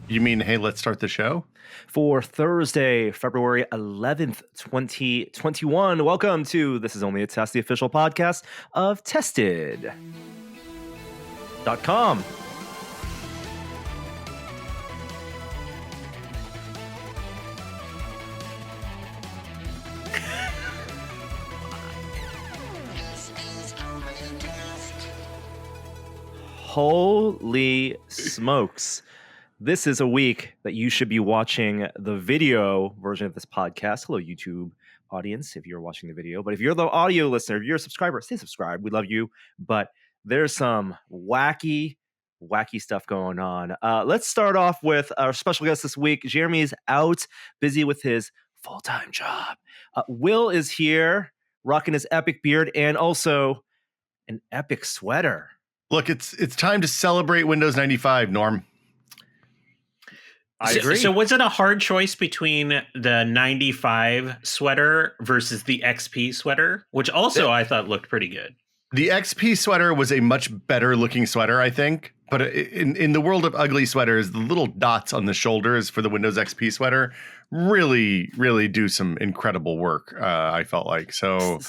You mean, hey, let's start the show? For Thursday, February 11th, 2021. Welcome to This Is Only a Test, the official podcast of Tested.com. Holy smokes. This is a week that you should be watching the video version of this podcast. Hello, YouTube audience, if you're watching the video. But if you're the audio listener, if you're a subscriber, stay subscribed. We love you. But there's some wacky stuff going on. Let's start off with our special guest this week. Jeremy's out, busy with his full-time job. Will is here, rocking his epic beard and also an epic sweater. Look, it's time to celebrate Windows 95, Norm. I agree. So was it a hard choice between the 95 sweater versus the XP sweater, which also I thought looked pretty good? The XP sweater was a much better looking sweater, I think. But in the world of ugly sweaters, the little dots on the shoulders for the Windows XP sweater really, really do some incredible work, I felt like. So...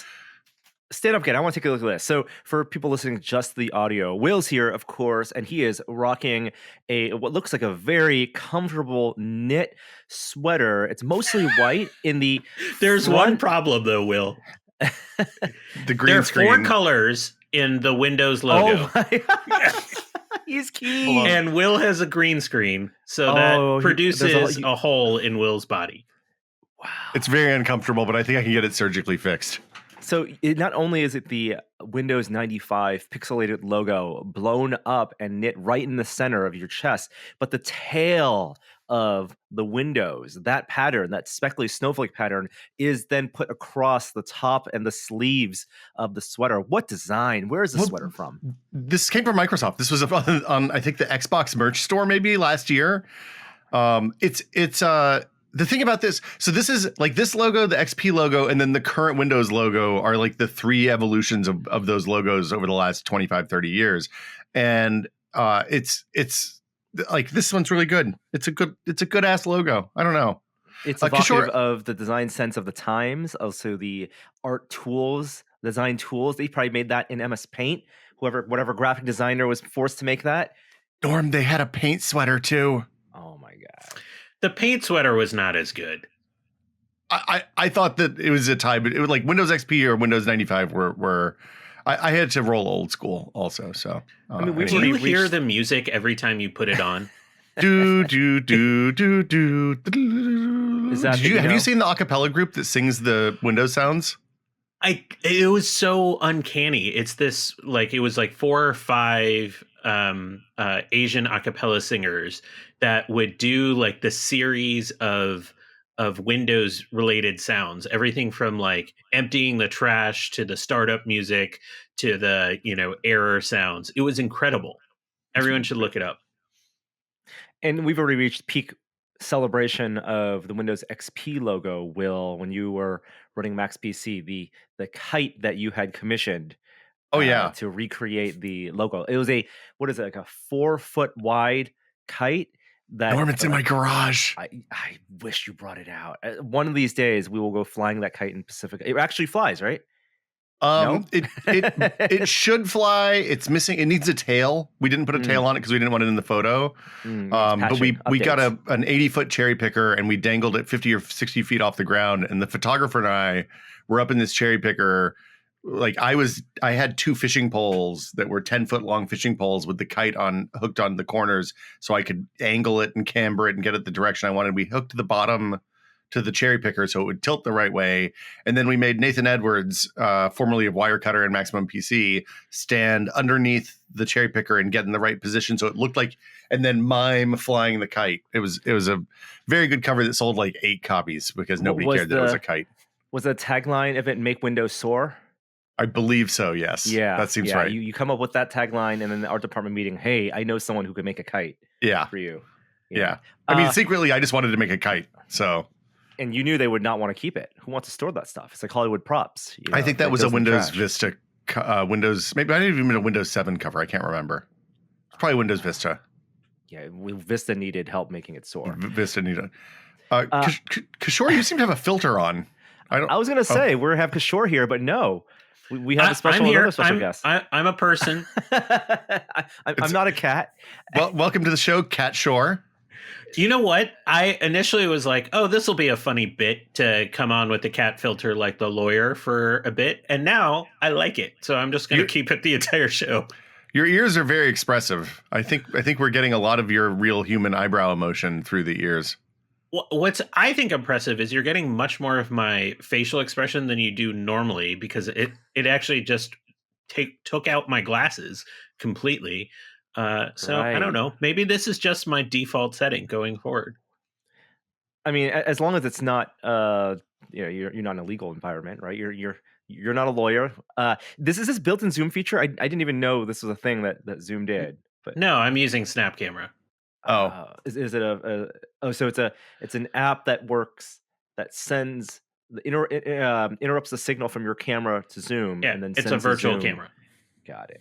Stand up, kid. I want to take a look at this. So for people listening just the audio, Will's here, of course, and he is rocking what looks like a very comfortable knit sweater. It's mostly white in the There's one problem though, Will. The green there are screen. 4 colors in the Windows logo. Oh my He's key. And Will has a green screen, so that produces a hole in Will's body. Wow. It's very uncomfortable, but I think I can get it surgically fixed. So not only is it the Windows 95 pixelated logo blown up and knit right in the center of your chest, but the tail of the windows, that pattern, that speckly snowflake pattern, is then put across the top and the sleeves of the sweater. What design? Where is the sweater from? This came from Microsoft. This was on I think the Xbox merch store maybe last year. The thing about this, so this is like this logo, the XP logo, and then the current Windows logo are like the 3 evolutions of those logos over the last 25, 30 years. And it's like this one's really good. It's a good ass logo. I don't know. It's evocative of the design sense of the times, also the art tools, design tools. They probably made that in MS Paint. Whatever graphic designer was forced to make that. Norm, they had a paint sweater too. Oh my God. The paint sweater was not as good. I thought that it was a tie, but it was like Windows XP or Windows 95 were I had to roll old school also. So I mean, do you hear the music every time you put it on? do. Have you seen the acapella group that sings the Windows sounds? It was so uncanny. It's this it was 4 or 5 Asian acapella singers that would do the series of Windows related sounds, everything from emptying the trash to the startup music to the error sounds. It was incredible. Everyone should look it up. And we've already reached peak celebration of the Windows XP logo, Will, when you were running Max PC, the kite that you had commissioned. Oh yeah, to recreate the logo. It was a 4-foot wide kite. Norm, it's in my garage. I wish you brought it out. One of these days, we will go flying that kite in Pacific. It actually flies, right? No? It should fly. It's missing. It needs a tail. We didn't put a tail on it because we didn't want it in the photo. But we got an 80-foot cherry picker and we dangled it 50 or 60 feet off the ground. And the photographer and I were up in this cherry picker. I had 2 fishing poles that were 10-foot long fishing poles with the kite hooked on the corners so I could angle it and camber it and get it the direction I wanted. We hooked the bottom to the cherry picker so it would tilt the right way. And then we made Nathan Edwards, formerly of Wirecutter and Maximum PC, stand underneath the cherry picker and get in the right position so it looked like, and then mime flying the kite. It was a very good cover that sold 8 copies because nobody cared that it was a kite. Was the tagline of it "Make Windows Soar"? I believe so, yes. Yeah. That seems right. You come up with that tagline and then the art department meeting, hey, I know someone who can make a kite for you. Yeah. I mean, secretly, I just wanted to make a kite, so. And you knew they would not want to keep it. Who wants to store that stuff? It's like Hollywood props. I think that was a Windows Vista, Windows, maybe I didn't even mean a Windows 7 cover. I can't remember. It's probably Windows Vista. Vista needed help making it soar. Vista needed. Kishore, you seem to have a filter on. I was gonna say we have Kishore here, but no, we have another special guest. I'm a person. I'm not a cat. Well, welcome to the show, Cat Shore. You know what? I initially was like, oh, this will be a funny bit to come on with the cat filter like the lawyer for a bit. And now I like it. So I'm just going to keep it the entire show. Your ears are very expressive. I think we're getting a lot of your real human eyebrow emotion through the ears. What's I think impressive is you're getting much more of my facial expression than you do normally, because it actually just took out my glasses completely. So right. I don't know. Maybe this is just my default setting going forward. I mean, as long as it's not, you're not in a legal environment, right? You're not a lawyer. This is this built-in Zoom feature. I didn't even know this was a thing that Zoom did. But no, I'm using Snap Camera. Is it so it's an app that works that sends interrupts the signal from your camera to Zoom, and then it's a virtual camera. Got it.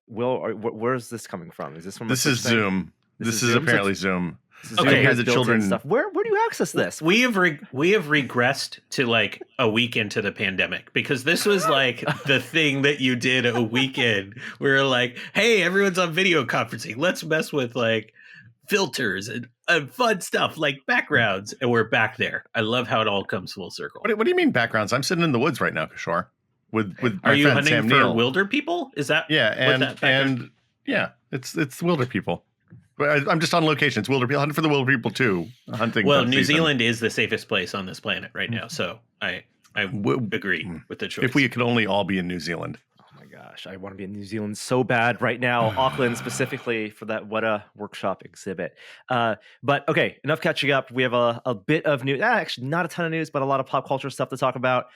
Will, where's this coming from? Is this from? This is Zoom. This is apparently Zoom. Okay, has the children stuff. Where do you access this? We have regressed to like a week into the pandemic, because this was like the thing that you did a weekend. We were like, hey, everyone's on video conferencing. Let's mess with like filters and fun stuff like backgrounds, and we're back there. I love how it all comes full circle. What do you mean backgrounds? I'm sitting in the woods right now, Kishore. With are you friend, hunting Sam for Neill. wilder people? Is that and yeah, it's wilder people. But I'm just on location. It's wilder people hunting for the wilder people too. Hunting. Well, New Zealand is the safest place on this planet right now, so I agree with the choice. If we could only all be in New Zealand. Oh my gosh, I want to be in New Zealand so bad right now. Auckland specifically for that Weta workshop exhibit. But okay, enough catching up. We have a bit of news. Actually, not a ton of news, but a lot of pop culture stuff to talk about.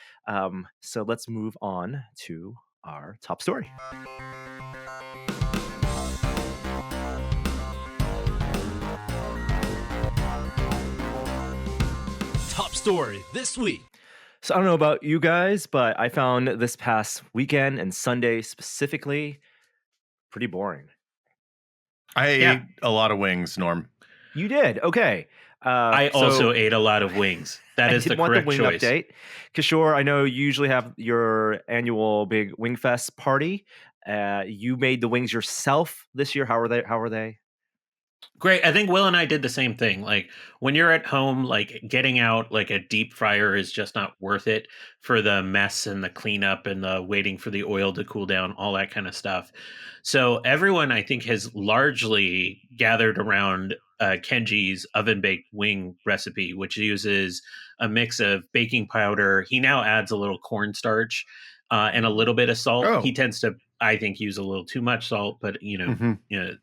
So let's move on to our top story. Top story this week. So I don't know about you guys, but I found this past weekend and Sunday specifically pretty boring. I ate a lot of wings, Norm. You did? Okay. I also ate a lot of wings. That is the correct choice. Update. Kishore, I know you usually have your annual big Wing Fest party. You made the wings yourself this year. How are they? Great. I think Will and I did the same thing. Like when you're at home, like getting out like a deep fryer is just not worth it for the mess and the cleanup and the waiting for the oil to cool down, all that kind of stuff. So everyone, I think, has largely gathered around Kenji's oven-baked wing recipe, which uses a mix of baking powder. He now adds a little cornstarch and a little bit of salt. Oh. He tends to, I think, use a little too much salt, but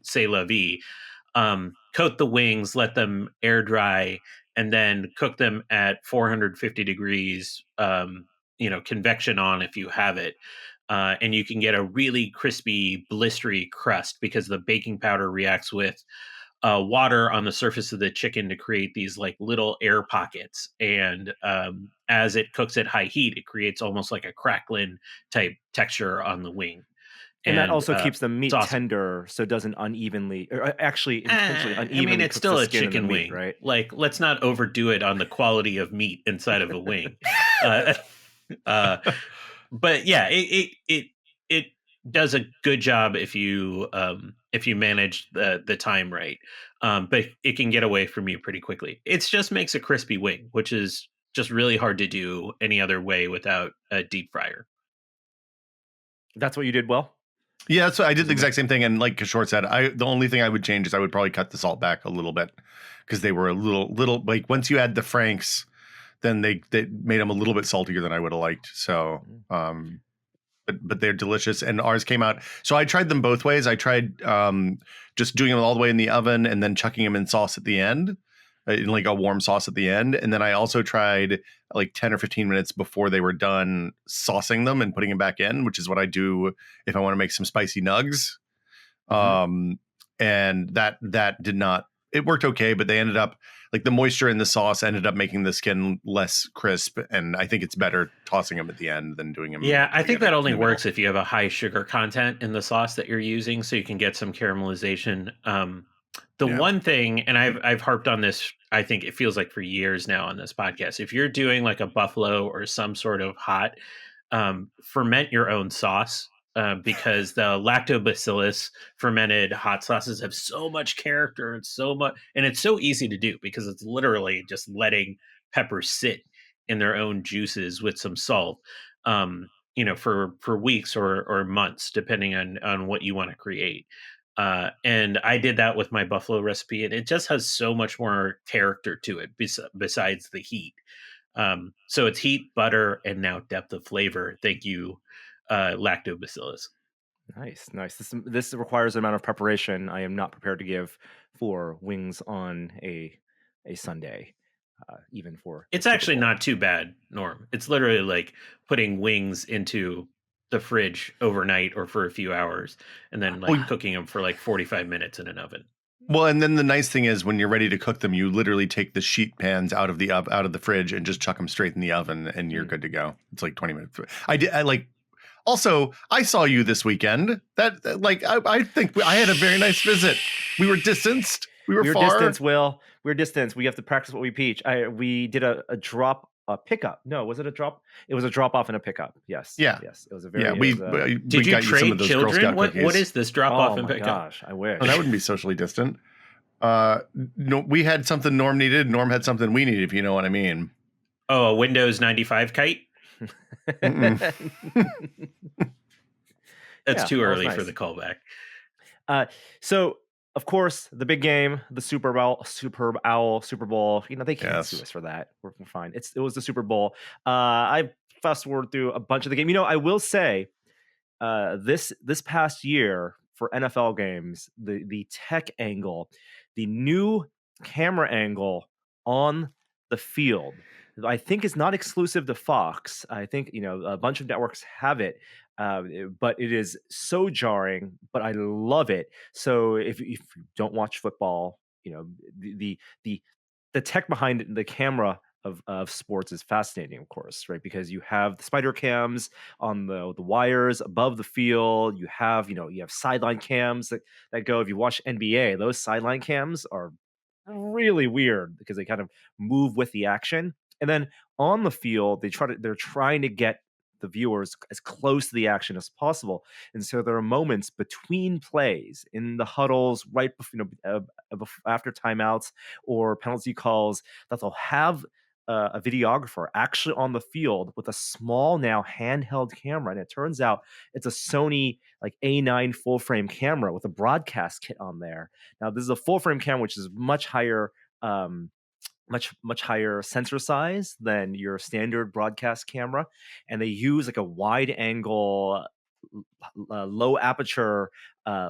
c'est la vie. Coat the wings, let them air dry, and then cook them at 450 degrees, convection on if you have it. And you can get a really crispy, blistery crust because the baking powder reacts with water on the surface of the chicken to create these like little air pockets. And as it cooks at high heat, it creates almost like a crackling type texture on the wing. And that also keeps the meat tender, so it doesn't unevenly, or actually intentionally unevenly. I mean, it's still a chicken meat, wing, right? Like, let's not overdo it on the quality of meat inside of a wing. But yeah, it does a good job if you manage the time right. But it can get away from you pretty quickly. It just makes a crispy wing, which is just really hard to do any other way without a deep fryer. That's what you did well. Yeah, so I did the exact same thing, and like Kishore said, the only thing I would change is I would probably cut the salt back a little bit because they were a little like once you add the Franks, then they made them a little bit saltier than I would have liked. So, but they're delicious, and ours came out. So I tried them both ways. I tried just doing them all the way in the oven and then chucking them in sauce at the end, in like a warm sauce at the end, and then I also tried like 10 or 15 minutes before they were done saucing them and putting them back in, which is what I do if I want to make some spicy nugs. And that did not, it worked okay, but they ended up like the moisture in the sauce ended up making the skin less crisp. And I think it's better tossing them at the end than doing them. Yeah, I think that only works if you have a high sugar content in the sauce that you're using, so you can get some caramelization. The one thing, and I've harped on this, I think it feels like for years now on this podcast, if you're doing like a buffalo or some sort of hot, ferment your own sauce. Because the lactobacillus fermented hot sauces have so much character and so much, and it's so easy to do because it's literally just letting peppers sit in their own juices with some salt, for weeks or months, depending on what you want to create. And I did that with my buffalo recipe, and it just has so much more character to it besides the heat. So it's heat, butter, and now depth of flavor. Thank you, lactobacillus. Nice. This requires an amount of preparation I am not prepared to give for wings on a Sunday. Even for it's actually not too bad, Norm. It's literally like putting wings into the fridge overnight or for a few hours, and then cooking them for like 45 minutes in an oven. Well, and then the nice thing is when you're ready to cook them, you literally take the sheet pans out of the fridge and just chuck them straight in the oven, and you're good to go. It's like 20 minutes. Also, I saw you this weekend. I think I had a very nice visit. We were distanced. We were far. Distanced, Will. We were distanced. We have to practice what we preach. We did a drop. A pickup? No, was it a drop? It was a drop off and a pickup. Yes. Yeah. Yes. It was a very. Yeah. Did you trade children? What is this drop off and pickup? Gosh, I wish. Oh, that wouldn't be socially distant. No, we had something Norm needed. Norm had something we needed. If you know what I mean. Oh, a Windows 95 kite. That's too early for the callback. So. Of course, the big game, the Super Bowl. They can't sue us for that. We're fine. It was the Super Bowl. I fast forward through a bunch of the game. I will say, this past year for NFL games, the tech angle, the new camera angle on the field, I think is not exclusive to Fox. I think a bunch of networks have it. But it is so jarring, but I love it. So if you don't watch football, the tech behind the camera of sports is fascinating, of course, right? Because you have the spider cams on the wires above the field. You have sideline cams that go. If you watch NBA, those sideline cams are really weird because they kind of move with the action. And then on the field, they're trying to get the viewers as close to the action as possible, and so there are moments between plays in the huddles, right before, after timeouts or penalty calls, that they'll have a videographer actually on the field with a small now handheld camera, and it turns out it's a Sony like A9 full frame camera with a broadcast kit on there. Now this is a full frame camera, which is much higher. Much higher sensor size than your standard broadcast camera, and they use like a wide angle low aperture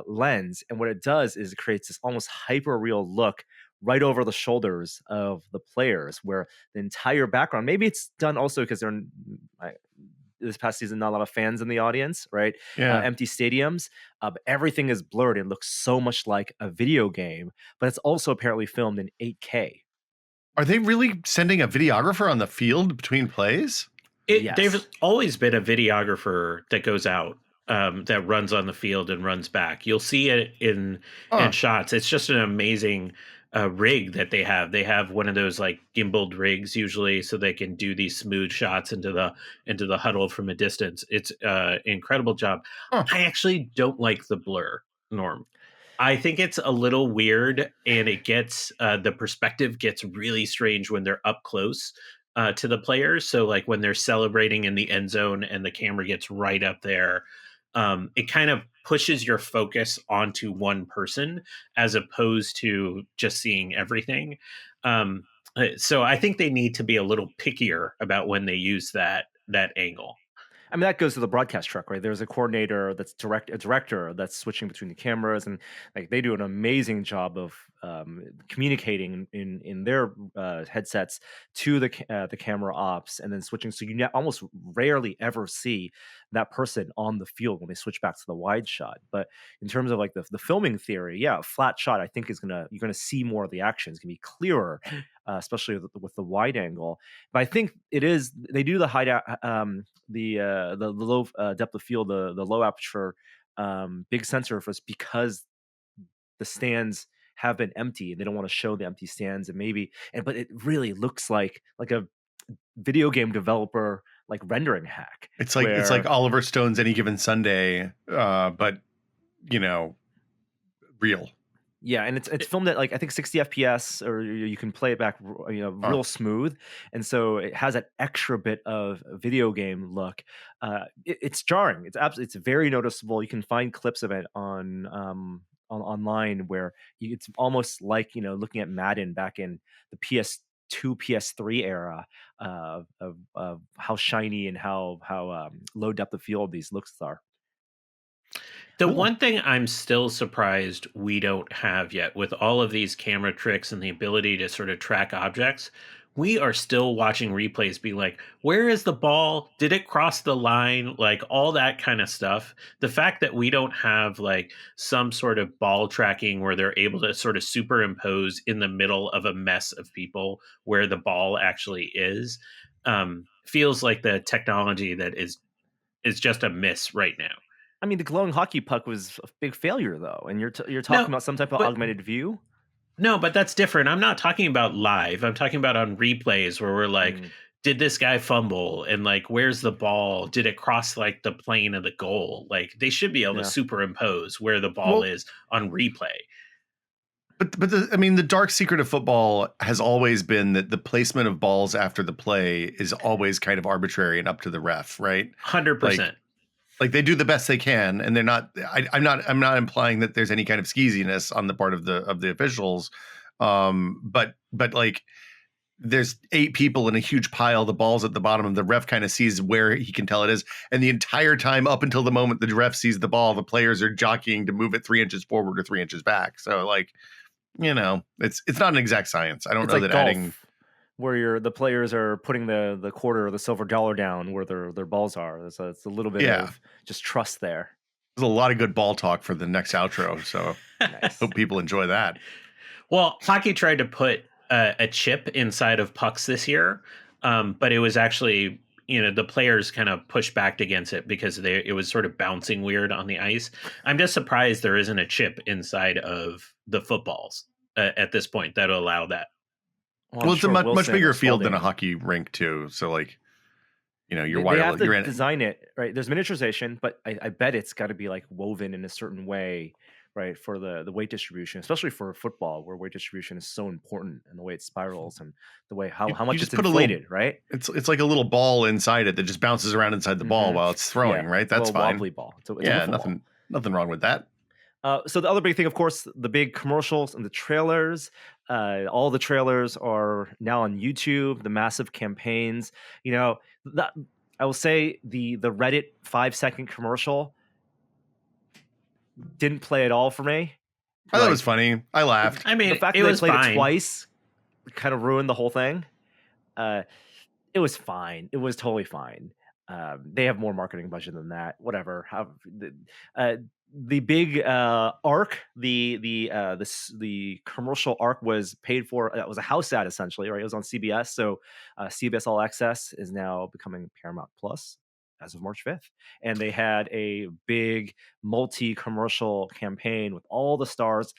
lens, and what it does is it creates this almost hyper real look right over the shoulders of the players, where the entire background, maybe it's done also because they're this past season not a lot of fans in the audience, right? Empty stadiums, but everything is blurred. It looks so much like a video game, but it's also apparently filmed in 8K. Are they really sending a videographer on the field between plays? Yes. There's always been a videographer that goes out, that runs on the field and runs back. You'll see it in shots. It's just an amazing rig that they have. They have one of those like gimbaled rigs usually, so they can do these smooth shots into the huddle from a distance. It's an incredible job. I actually don't like the blur, Norm. I think it's a little weird, and it gets the perspective gets really strange when they're up close to the players. So like when they're celebrating in the end zone and the camera gets right up there, it kind of pushes your focus onto one person as opposed to just seeing everything. So I think they need to be a little pickier about when they use that angle. I mean, that goes to the broadcast truck, right? There's a coordinator that's a director that's switching between the cameras, and like they do an amazing job of communicating in their headsets to the camera ops, and then switching. So you almost rarely ever see that person on the field when they switch back to the wide shot. But in terms of like the filming theory, a flat shot I think you're gonna see more of the action. It's gonna be clearer, especially with the wide angle. But I think they do the the low depth of field, the low aperture big sensor for us, because the stands have been empty, and they don't want to show the empty stands, but it really looks like a video game developer like rendering hack. It's like Oliver Stone's Any Given Sunday, but real. Yeah, and it's filmed at like I think 60 FPS, or you can play it back, real smooth, and so it has an extra bit of video game look. It's jarring. It's very noticeable. You can find clips of it online where it's almost like looking at Madden back in the PS2, PS3 era of how shiny and how low depth of field these looks are. The one thing I'm still surprised we don't have yet, with all of these camera tricks and the ability to sort of track objects, we are still watching replays be like, where is the ball? Did it cross the line? Like all that kind of stuff. The fact that we don't have like some sort of ball tracking where they're able to sort of superimpose in the middle of a mess of people where the ball actually is, feels like the technology that is just a miss right now. I mean, the glowing hockey puck was a big failure, though, and you're talking about some type of augmented view. No, but that's different. I'm not talking about live. I'm talking about on replays where we're like, did this guy fumble? And like, where's the ball? Did it cross like the plane of the goal? Like, they should be able to superimpose where the ball is on replay. But the dark secret of football has always been that the placement of balls after the play is always kind of arbitrary and up to the ref, right? 100%. Like they do the best they can, and they're not. I'm not implying that there's any kind of skeeziness on the part of the officials, but like there's 8 people in a huge pile. The ball's at the bottom, and the ref kind of sees where he can tell it is, and the entire time up until the moment the ref sees the ball, the players are jockeying to move it 3 inches forward or 3 inches back. So like, it's not an exact science. I don't know that golf, adding. Where the players are putting the quarter or the silver dollar down where their balls are. So it's a little bit of just trust there. There's a lot of good ball talk for the next outro, so nice. Hope people enjoy that. Well, hockey tried to put a chip inside of pucks this year, but it was actually, the players kind of pushed back against it because it was sort of bouncing weird on the ice. I'm just surprised there isn't a chip inside of the footballs at this point that'll allow that. Well, it's a much bigger field than a hockey rink too. So like, you're wireless. They have to design it right. There's miniaturization, but I bet it's got to be like woven in a certain way, right, for the weight distribution, especially for football, where weight distribution is so important and the way it spirals and the way how much it's inflated, right? It's like a little ball inside it that just bounces around inside the ball while it's throwing, right? That's fine. Wobbly ball. It's nothing wrong with that. So the other big thing, of course, the big commercials and the trailers. All the trailers are now on YouTube. The massive campaigns. I will say the Reddit 5-second commercial didn't play at all for me. I thought it was funny. I laughed. I mean, the fact that they played it twice kind of ruined the whole thing. It was fine. It was totally fine. They have more marketing budget than that. Whatever. The big arc, the commercial arc was paid for. It was a house ad essentially, right? It was on CBS. So CBS All Access is now becoming Paramount Plus as of March 5th. And they had a big multi-commercial campaign with all the stars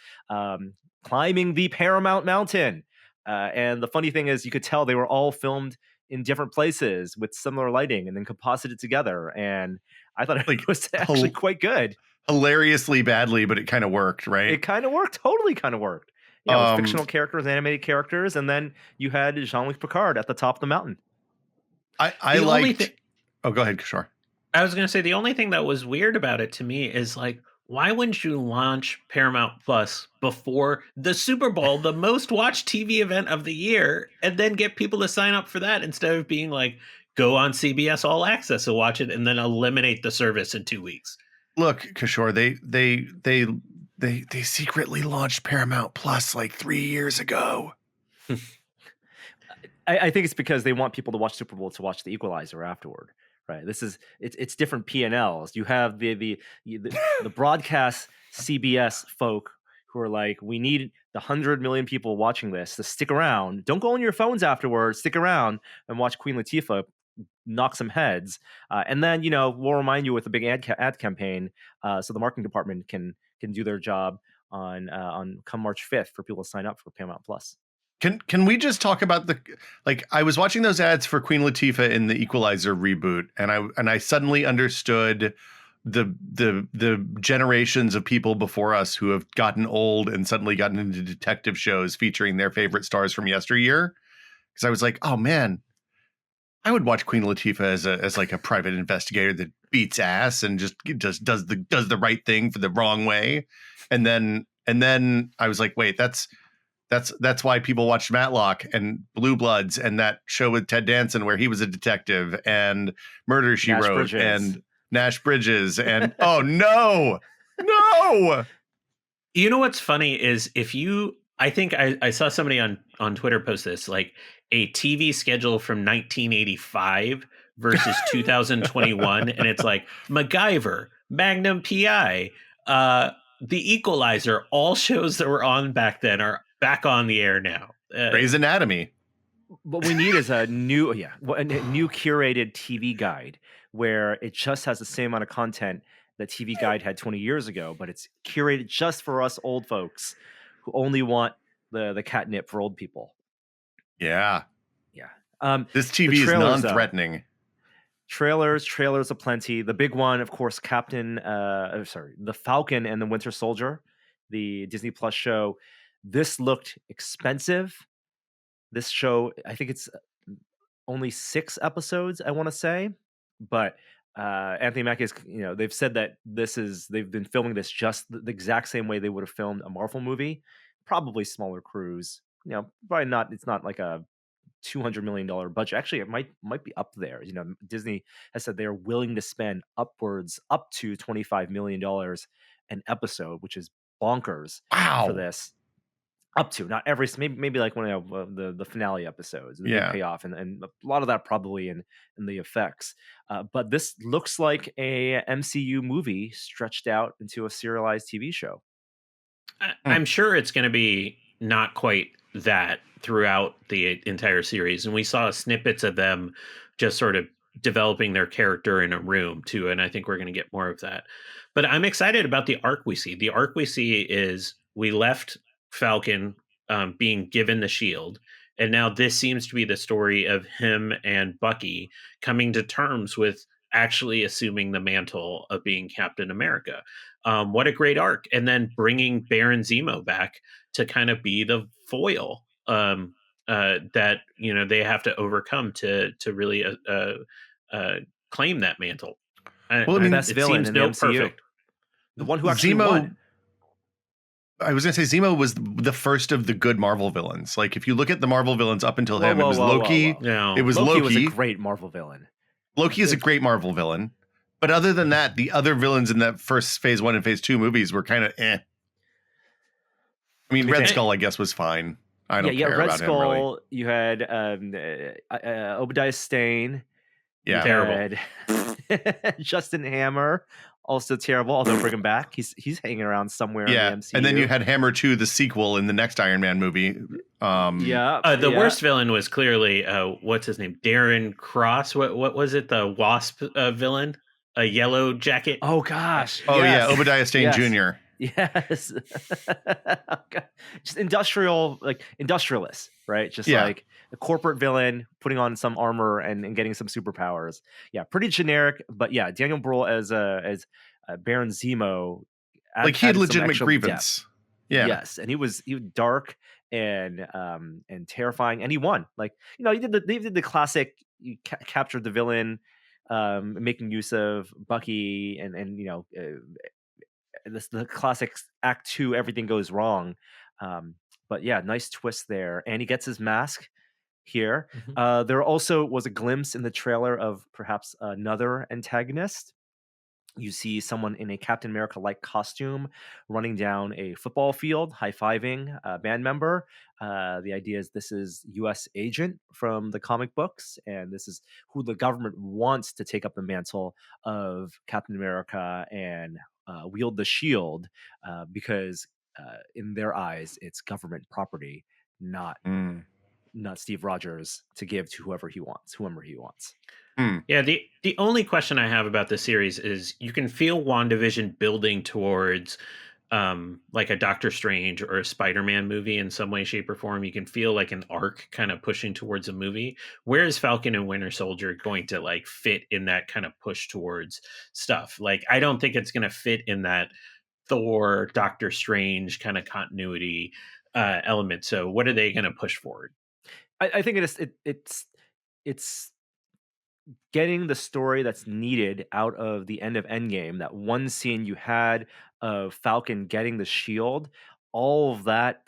climbing the Paramount Mountain. And the funny thing is, you could tell they were all filmed in different places with similar lighting and then composited together. And I thought it was actually quite good. Hilariously badly, but it kind of worked, right? It kind of worked. Totally kind of worked. With fictional characters, animated characters, and then you had Jean-Luc Picard at the top of the mountain. I liked... Oh, go ahead, Kishore. I was going to say, the only thing that was weird about it to me is like, why wouldn't you launch Paramount Plus before the Super Bowl, the most watched TV event of the year, and then get people to sign up for that instead of being like, go on CBS All Access and watch it and then eliminate the service in 2 weeks? Look, Kishore, they secretly launched Paramount Plus like 3 years ago. I think it's because they want people to watch Super Bowl to watch The Equalizer afterward, right? It's different P&Ls. You have the broadcast CBS folk who are like, we need the 100 million people watching this to stick around. Don't go on your phones afterwards. Stick around and watch Queen Latifah knock some heads, and then we'll remind you with a big ad campaign, so the marketing department can do their job on come March 5th for people to sign up for Paramount Plus. Can we just talk about I was watching those ads for Queen Latifah in the Equalizer reboot, and I suddenly understood the generations of people before us who have gotten old and suddenly gotten into detective shows featuring their favorite stars from yesteryear. Because I was like, oh man, I would watch Queen Latifah as like a private investigator that beats ass and just does the right thing for the wrong way. And then I was like, wait, that's why people watched Matlock and Blue Bloods and that show with Ted Danson where he was a detective, and Murder, She Wrote, and Nash Bridges, and oh no. You know what's funny is I think I saw somebody on Twitter post this, like a TV schedule from 1985 versus 2021, and it's like MacGyver, Magnum PI, The Equalizer, all shows that were on back then are back on the air now. Grey's Anatomy. What we need is a new curated TV guide where it just has the same amount of content that TV Guide had 20 years ago, but it's curated just for us old folks who only want the catnip for old people. Yeah. This TV is non-threatening. Trailers aplenty. The big one, of course, The Falcon and the Winter Soldier, the Disney Plus show. This looked expensive. This show, I think it's only 6 episodes, I want to say, but Anthony Mackie is, they've said that they've been filming this just the exact same way they would have filmed a Marvel movie, probably smaller crews, probably not. It's not like a $200 million budget. Actually, it might be up there. Disney has said they're willing to spend up to $25 million an episode, which is bonkers. Wow. For this. Up to, not every, maybe like one of the finale episodes, the big payoff, and a lot of that probably in the effects. But this looks like a MCU movie stretched out into a serialized TV show. I'm sure it's going to be not quite that throughout the entire series, and we saw snippets of them just sort of developing their character in a room too, and I think we're going to get more of that. But I'm excited about the arc we see. The arc we see is we left Falcon being given the shield, and now this seems to be the story of him and Bucky coming to terms with actually assuming the mantle of being Captain America. What a great arc. And then bringing Baron Zemo back to kind of be the foil that they have to overcome to really claim that mantle. Well, the best villain in the MCU. Perfect. The one who actually won. I was going to say Zemo was the first of the good Marvel villains. Like, if you look at the Marvel villains up until him, it was Loki. No. It was Loki. Was a great Marvel villain. Loki is a great Marvel villain. But other than that, the other villains in that first Phase 1 and Phase 2 movies were kind of eh. I mean, Red Skull, I guess, was fine. I don't care Red about Skull, him, really. You had Obadiah Stane. Yeah. Terrible. Justin Hammer. Also terrible, although bring him back. He's hanging around somewhere in the MCU. And then you had Hammer 2, the sequel in the next Iron Man movie. The worst villain was clearly, what's his name? Darren Cross. What was it? The Wasp villain? A Yellow Jacket? Oh, gosh. Oh, yes. Yeah. Obadiah Stane Jr. Yes. Just industrialist, right? Just like a corporate villain putting on some armor and getting some superpowers. Yeah, pretty generic, but yeah, Daniel Bruhl as Baron Zemo, like he had legitimate grievance. Depth. Yeah. Yes, and he was dark and terrifying, and he won. Like, he did the classic. You captured the villain, making use of Bucky and the classic Act 2, everything goes wrong. But yeah, nice twist there. And he gets his mask here. Mm-hmm. There also was a glimpse in the trailer of perhaps another antagonist. You see someone in a Captain America-like costume running down a football field, high-fiving a band member. The idea is this is U.S. agent from the comic books, and this is who the government wants to take up the mantle of Captain America and wield the shield because in their eyes, it's government property, not Steve Rogers to give to whoever he wants. Yeah, the only question I have about this series is you can feel WandaVision building towards like a Doctor Strange or a Spider-Man movie in some way, shape, or form. You can feel like an arc kind of pushing towards a movie. Where is Falcon and Winter Soldier going to like fit in that kind of push towards stuff? Like, I don't think it's going to fit in that Thor, Doctor Strange kind of continuity element. So, what are they going to push forward? I think it's getting the story that's needed out of the end of Endgame. That one scene you had of Falcon getting the shield, all of that,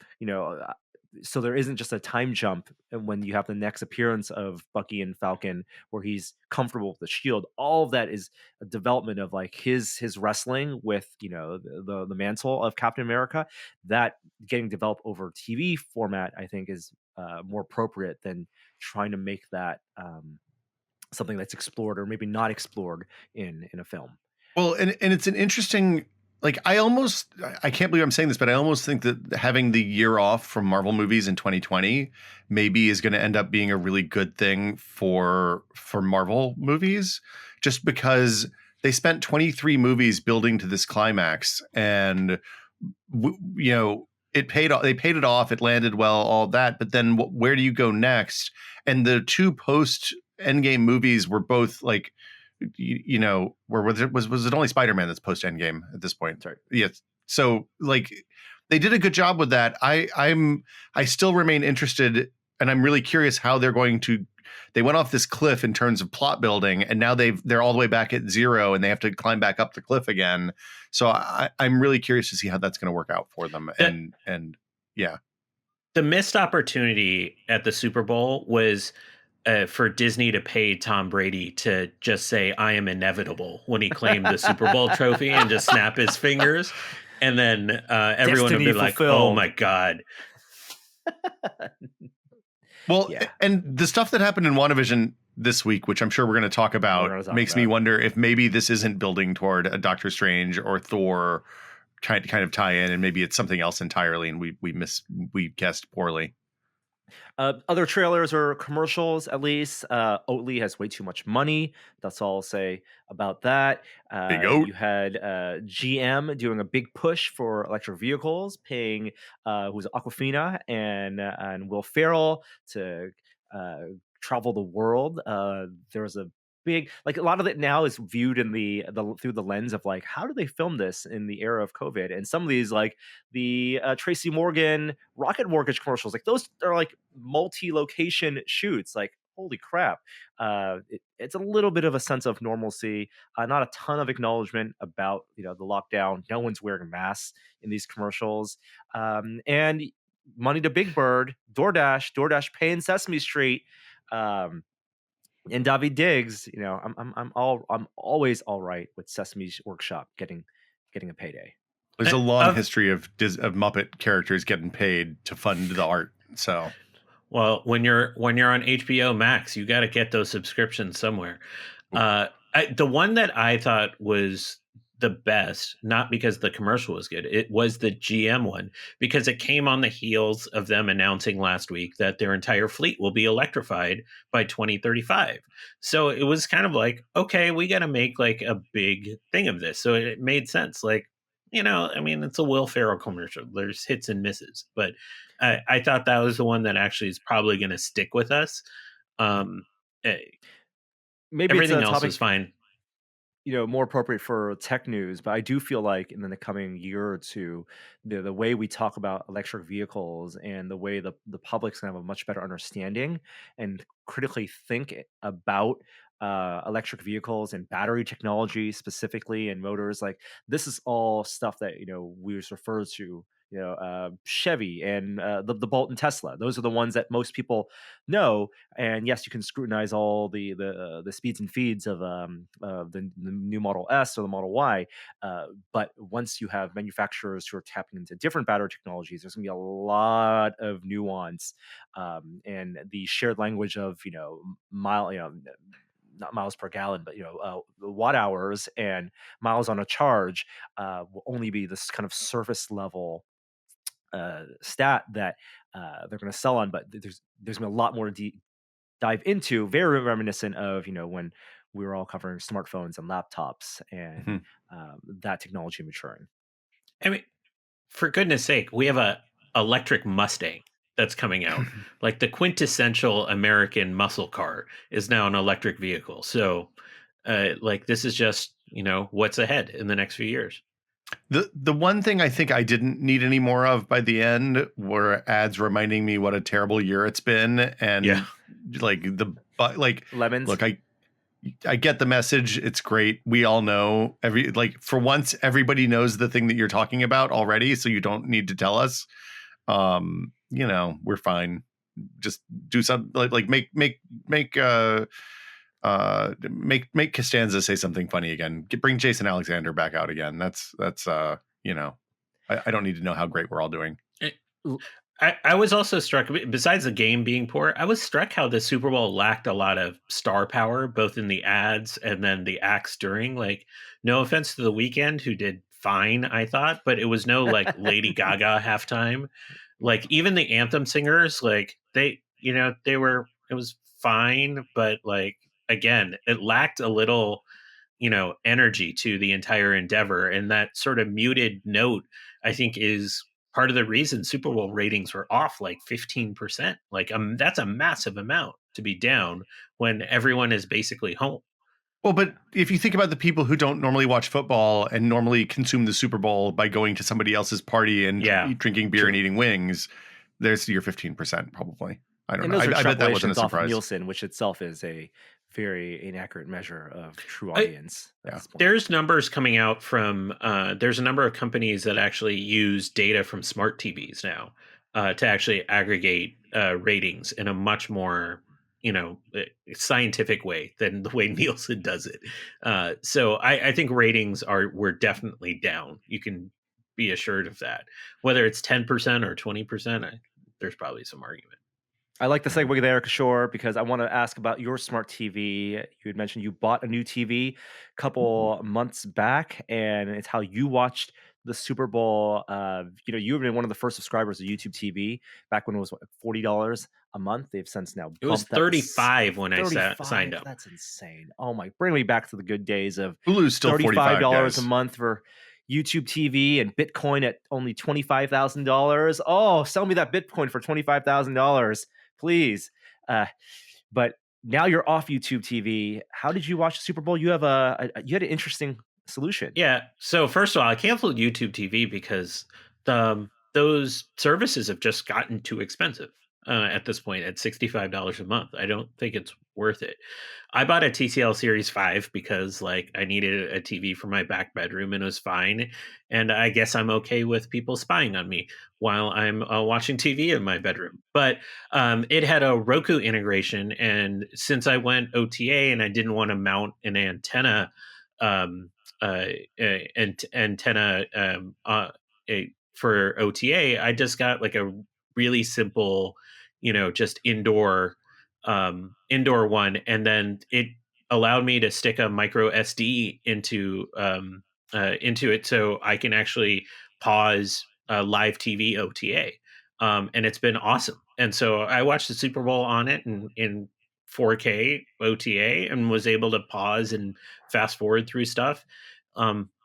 so there isn't just a time jump when you have the next appearance of Bucky and Falcon where he's comfortable with the shield. All of that is a development of like his wrestling with the mantle of Captain America. That getting developed over TV format, I think, is more appropriate than trying to make that something that's explored or maybe not explored in a film. Well, and it's an interesting, like, I can't believe I'm saying this, but I almost think that having the year off from Marvel movies in 2020 maybe is going to end up being a really good thing for Marvel movies, just because they spent 23 movies building to this climax, and it paid off. They paid it off. It landed well, all that. But then where do you go next? And the two post Endgame movies were both like, where was it only Spider-Man that's post Endgame at this point? Sorry. Yes. So like they did a good job with that. I still remain interested, and I'm really curious how they're going to. They went off this cliff in terms of plot building, and now they're all the way back at zero, and they have to climb back up the cliff again. So I'm really curious to see how that's going to work out for them. And yeah, the missed opportunity at the Super Bowl was for Disney to pay Tom Brady to just say, "I am inevitable" when he claimed the Super Bowl trophy and just snap his fingers. And then everyone would be like, "Oh my God." Well, yeah. And the stuff that happened in WandaVision this week, which I'm sure we're going to talk about, makes me wonder if maybe this isn't building toward a Doctor Strange or Thor kind of tie in, and maybe it's something else entirely, and we guessed poorly. Other trailers or commercials, at least. Oatly has way too much money. That's all I'll say about that. You had GM doing a big push for electric vehicles, paying who's Aquafina and Will Ferrell to travel the world. There's a big, like, a lot of it now is viewed in the through the lens of like, how do they film this in the era of COVID? And some of these, like the Tracy Morgan Rocket Mortgage commercials, like those are like multi-location shoots. Like, holy crap. It's a little bit of a sense of normalcy, not a ton of acknowledgement about the lockdown. No one's wearing masks in these commercials, and money to Big Bird, DoorDash paying Sesame Street, and David Diggs. I'm always all right with Sesame's Workshop getting a payday. There's a long history of Muppet characters getting paid to fund the art. So, well, when you're on HBO Max, you got to get those subscriptions somewhere. The one that I thought was the best, not because the commercial was good, it was the GM one, because it came on the heels of them announcing last week that their entire fleet will be electrified by 2035. So it was kind of like, okay, we got to make like a big thing of this. So it made sense. Like, I mean, it's a Will Ferrell commercial. There's hits and misses, but I thought that was the one that actually is probably going to stick with us. Maybe everything else is fine. More appropriate for tech news, but I do feel like in the coming year or two, the way we talk about electric vehicles and the way the public's gonna have a much better understanding and critically think about electric vehicles and battery technology specifically, and motors. Like, this is all stuff that we just refer to. Chevy and the Bolt and Tesla. Those are the ones that most people know. And yes, you can scrutinize all the speeds and feeds of the new Model S or the Model Y. But once you have manufacturers who are tapping into different battery technologies, there's going to be a lot of nuance, and the shared language of not miles per gallon, but watt hours and miles on a charge will only be this kind of surface level stat that they're going to sell on. But there's going to be a lot more to dive into, very reminiscent of when we were all covering smartphones and laptops and that technology maturing. I mean, for goodness sake, we have a electric Mustang that's coming out. Like the quintessential American muscle car is now an electric vehicle. So like this is just, what's ahead in the next few years. The one thing I think I didn't need any more of by the end were ads reminding me what a terrible year it's been, and like lemons. Look, I get the message. It's great. We all know for once everybody knows the thing that you're talking about already, so you don't need to tell us. We're fine. Just do something make Costanza say something funny again. Bring Jason Alexander back out again. That's I don't need to know how great we're all doing. I was also struck, besides the game being poor, I was struck how the Super Bowl lacked a lot of star power, both in the ads and then the acts during. Like, no offense to The Weeknd, who did fine, I thought, but it was no like Lady Gaga halftime. Like even the anthem singers, like it was fine, but like again, it lacked a little, energy to the entire endeavor, and that sort of muted note, I think, is part of the reason Super Bowl ratings were off like 15%. Like that's a massive amount to be down when everyone is basically home. Well, but if you think about the people who don't normally watch football and normally consume the Super Bowl by going to somebody else's party and drinking beer and eating wings, there's your 15% probably. I don't know. I bet that wasn't a surprise. Nielsen, which itself is a very inaccurate measure of true audience. There's numbers coming out from there's a number of companies that actually use data from smart TVs now to actually aggregate ratings in a much more scientific way than the way Nielsen does it. So I think ratings were definitely down. You can be assured of that. Whether it's 10% or 20%, there's probably some argument. I like the segue there, Kishore, because I want to ask about your smart TV. You had mentioned you bought a new TV a couple months back, and it's how you watched the Super Bowl. You were one of the first subscribers of YouTube TV back when it was $40 a month. They've since now it was $35 when I signed up. That's insane. Oh my! Bring me back to the good days of Hulu's still $45 a month for YouTube TV and Bitcoin at only $25,000. Oh, sell me that Bitcoin for $25,000. Please. But now you're off YouTube TV. How did you watch the Super Bowl? You have you had an interesting solution. Yeah. So first of all, I canceled YouTube TV because those services have just gotten too expensive at this point at $65 a month. I don't think it's worth it. I bought a TCL Series 5 because I needed a TV for my back bedroom and it was fine. And I guess I'm okay with people spying on me while I'm watching TV in my bedroom. But it had a Roku integration. And since I went OTA and I didn't want to mount an antenna, for OTA, I just got a really simple, just indoor one, and then it allowed me to stick a micro SD into it, so I can actually pause live TV OTA, and it's been awesome. And so I watched the Super Bowl on it in 4K OTA and was able to pause and fast forward through stuff.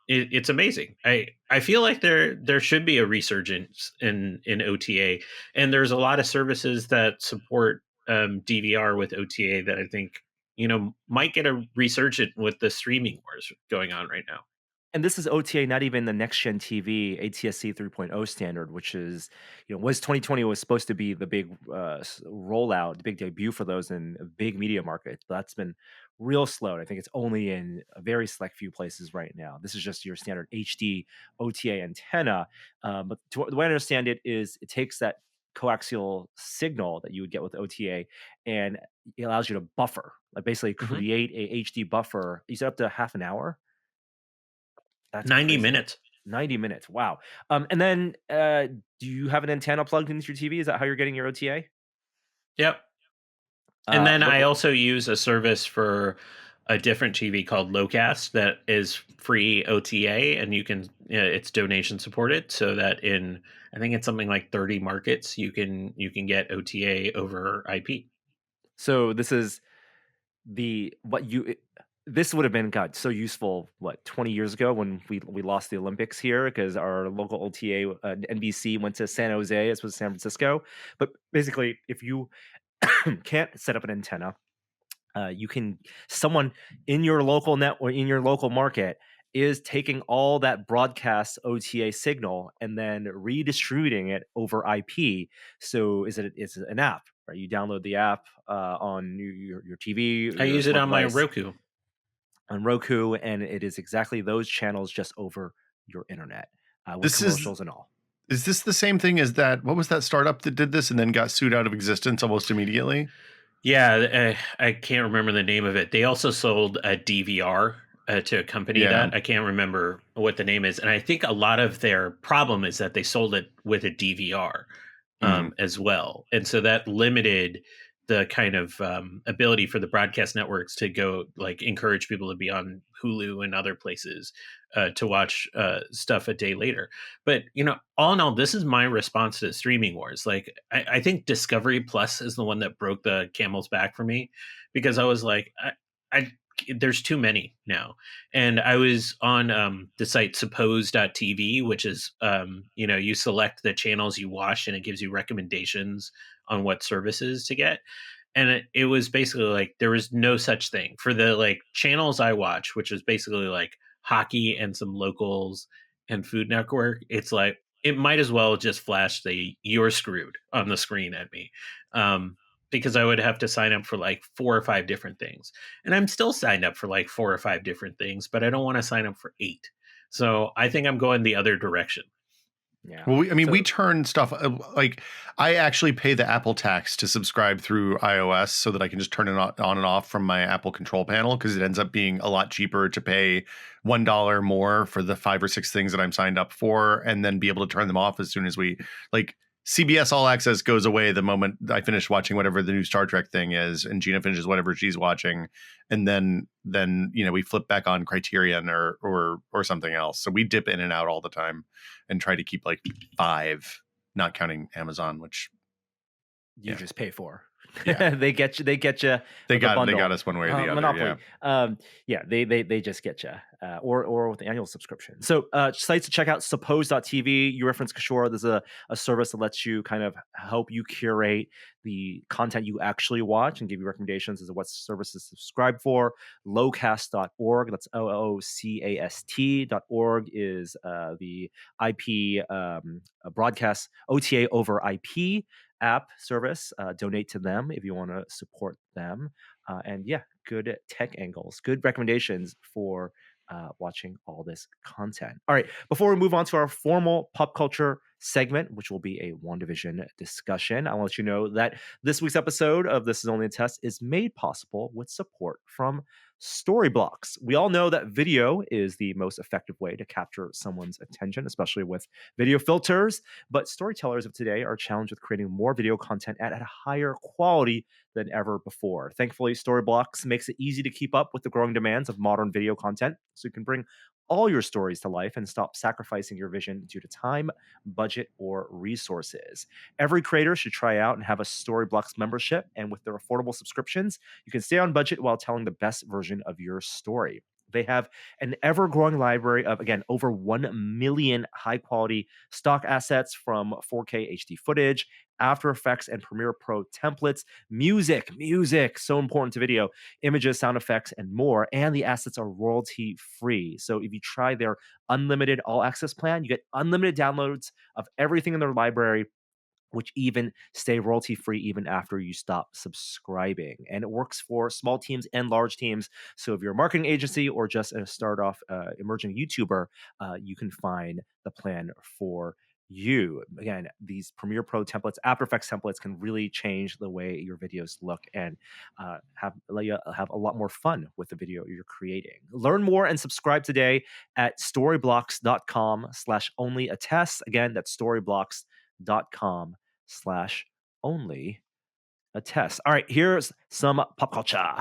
It's amazing. I feel like there should be a resurgence in OTA, and there's a lot of services that support DVR with OTA that I think might get a resurgence with the streaming wars going on right now. And this is OTA, not even the next gen TV ATSC 3.0 standard, which is, was 2020 was supposed to be the big rollout, the big debut for those in a big media market. That's been real slow. And I think it's only in a very select few places right now. This is just your standard HD OTA antenna. But the way I understand it is it takes that coaxial signal that you would get with OTA and it allows you to buffer, basically create a HD buffer. You said up to half an hour? That's 90 crazy. Minutes. 90 minutes. Wow. And then do you have an antenna plugged into your TV? Is that how you're getting your OTA? Yep. And then I also use a service for a different TV called Lowcast that is free OTA, and you can it's donation supported, so that in I think it's something like 30 markets you can get OTA over IP. So this is this would have been so useful 20 years ago when we lost the Olympics here because our local OTA NBC went to San Jose as opposed to San Francisco. But basically, if you can't set up an antenna, someone in your local network, in your local market, is taking all that broadcast OTA signal and then redistributing it over IP. So it's an app, right? You download the app on your TV. I use it on my Roku. On Roku, and it is exactly those channels just over your internet with commercials and all. Is this the same thing as that? What was that startup that did this and then got sued out of existence almost immediately? Yeah, I can't remember the name of it. They also sold a DVR to accompany that. I can't remember what the name is. And I think a lot of their problem is that they sold it with a DVR as well. And so that limited the kind of ability for the broadcast networks to go encourage people to be on Hulu and other places to watch stuff a day later. But, all in all, this is my response to streaming wars. I think Discovery Plus is the one that broke the camel's back for me, because I was like, there's too many now. And I was on the site suppose.tv, which is, you select the channels you watch and it gives you recommendations on what services to get. And it was basically there was no such thing for the channels I watch, which is basically hockey and some locals and Food Network. It's it might as well just flash the "you're screwed" on the screen at me. Because I would have to sign up for 4 or 5 different things. And I'm still signed up for 4 or 5 different things, but I don't want to sign up for 8. So I think I'm going the other direction. Yeah. Well, we turn stuff I actually pay the Apple tax to subscribe through iOS so that I can just turn it on and off from my Apple control panel, because it ends up being a lot cheaper to pay $1 more for the 5 or 6 things that I'm signed up for, and then be able to turn them off as soon as we CBS All Access goes away the moment I finish watching whatever the new Star Trek thing is, and Gina finishes whatever she's watching, and then we flip back on Criterion or something else. So we dip in and out all the time and try to keep 5, not counting Amazon, which you just pay for. Yeah. They get you. They got us one way or the other. Monopoly. They just get you, or with the annual subscription. So sites to check out: suppose.tv. You referenced Kishore. There's a service that lets you kind of help you curate the content you actually watch and give you recommendations as to what services to subscribe for. Locast.org. That's LOCAST.org is the IP broadcast OTA over IP app service. Donate to them if you want to support them. And good tech angles, good recommendations for watching all this content. All right, before we move on to our formal pop culture segment, which will be a WandaVision discussion, I want to let you know that this week's episode of This Is Only a Test is made possible with support from Storyblocks. We all know that video is the most effective way to capture someone's attention, especially with video filters. But storytellers of today are challenged with creating more video content at a higher quality than ever before. Thankfully, Storyblocks makes it easy to keep up with the growing demands of modern video content, so you can bring all your stories to life and stop sacrificing your vision due to time, budget, or resources. Every creator should try out and have a Storyblocks membership, and with their affordable subscriptions, you can stay on budget while telling the best version of your story. They have an ever-growing library of, again, over 1 million high-quality stock assets, from 4K HD footage, After Effects and Premiere Pro templates, music, so important to video, images, sound effects, and more. And the assets are royalty-free. So if you try their unlimited all-access plan, you get unlimited downloads of everything in their library, which even stay royalty-free even after you stop subscribing. And it works for small teams and large teams. So if you're a marketing agency or just a start-off emerging YouTuber, you can find the plan for you. Again, these Premiere Pro templates, After Effects templates can really change the way your videos look and let you have a lot more fun with the video you're creating. Learn more and subscribe today at storyblocks.com/onlyattest. Again, that's storyblocks.com/onlyattest. All right, here's some pop culture.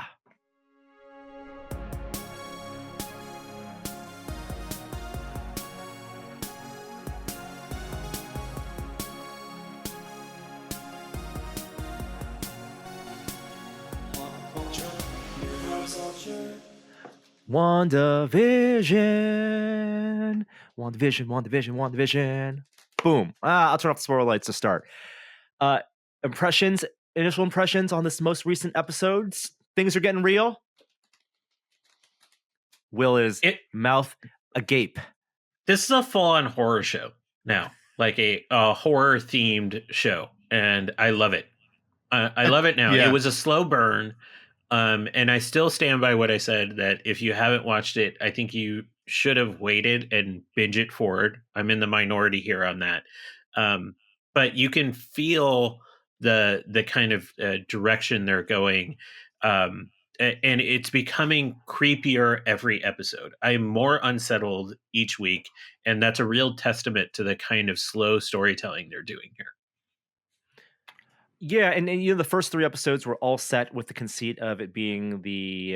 WandaVision. WandaVision, WandaVision, WandaVision. Boom. I'll turn off the spoiler lights to start. Initial impressions on this most recent episodes. Things are getting real. Will is mouth agape. This is a full-on horror show now, like a horror-themed show, and I love it. I love it now. Yeah. It was a slow burn, and I still stand by what I said, that if you haven't watched it, I think you should have waited and binge it forward. I'm in the minority here on that. But you can feel the kind of direction they're going. And it's becoming creepier every episode. I'm more unsettled each week, and that's a real testament to the kind of slow storytelling they're doing here. Yeah, and you know, the first 3 episodes were all set with the conceit of it being the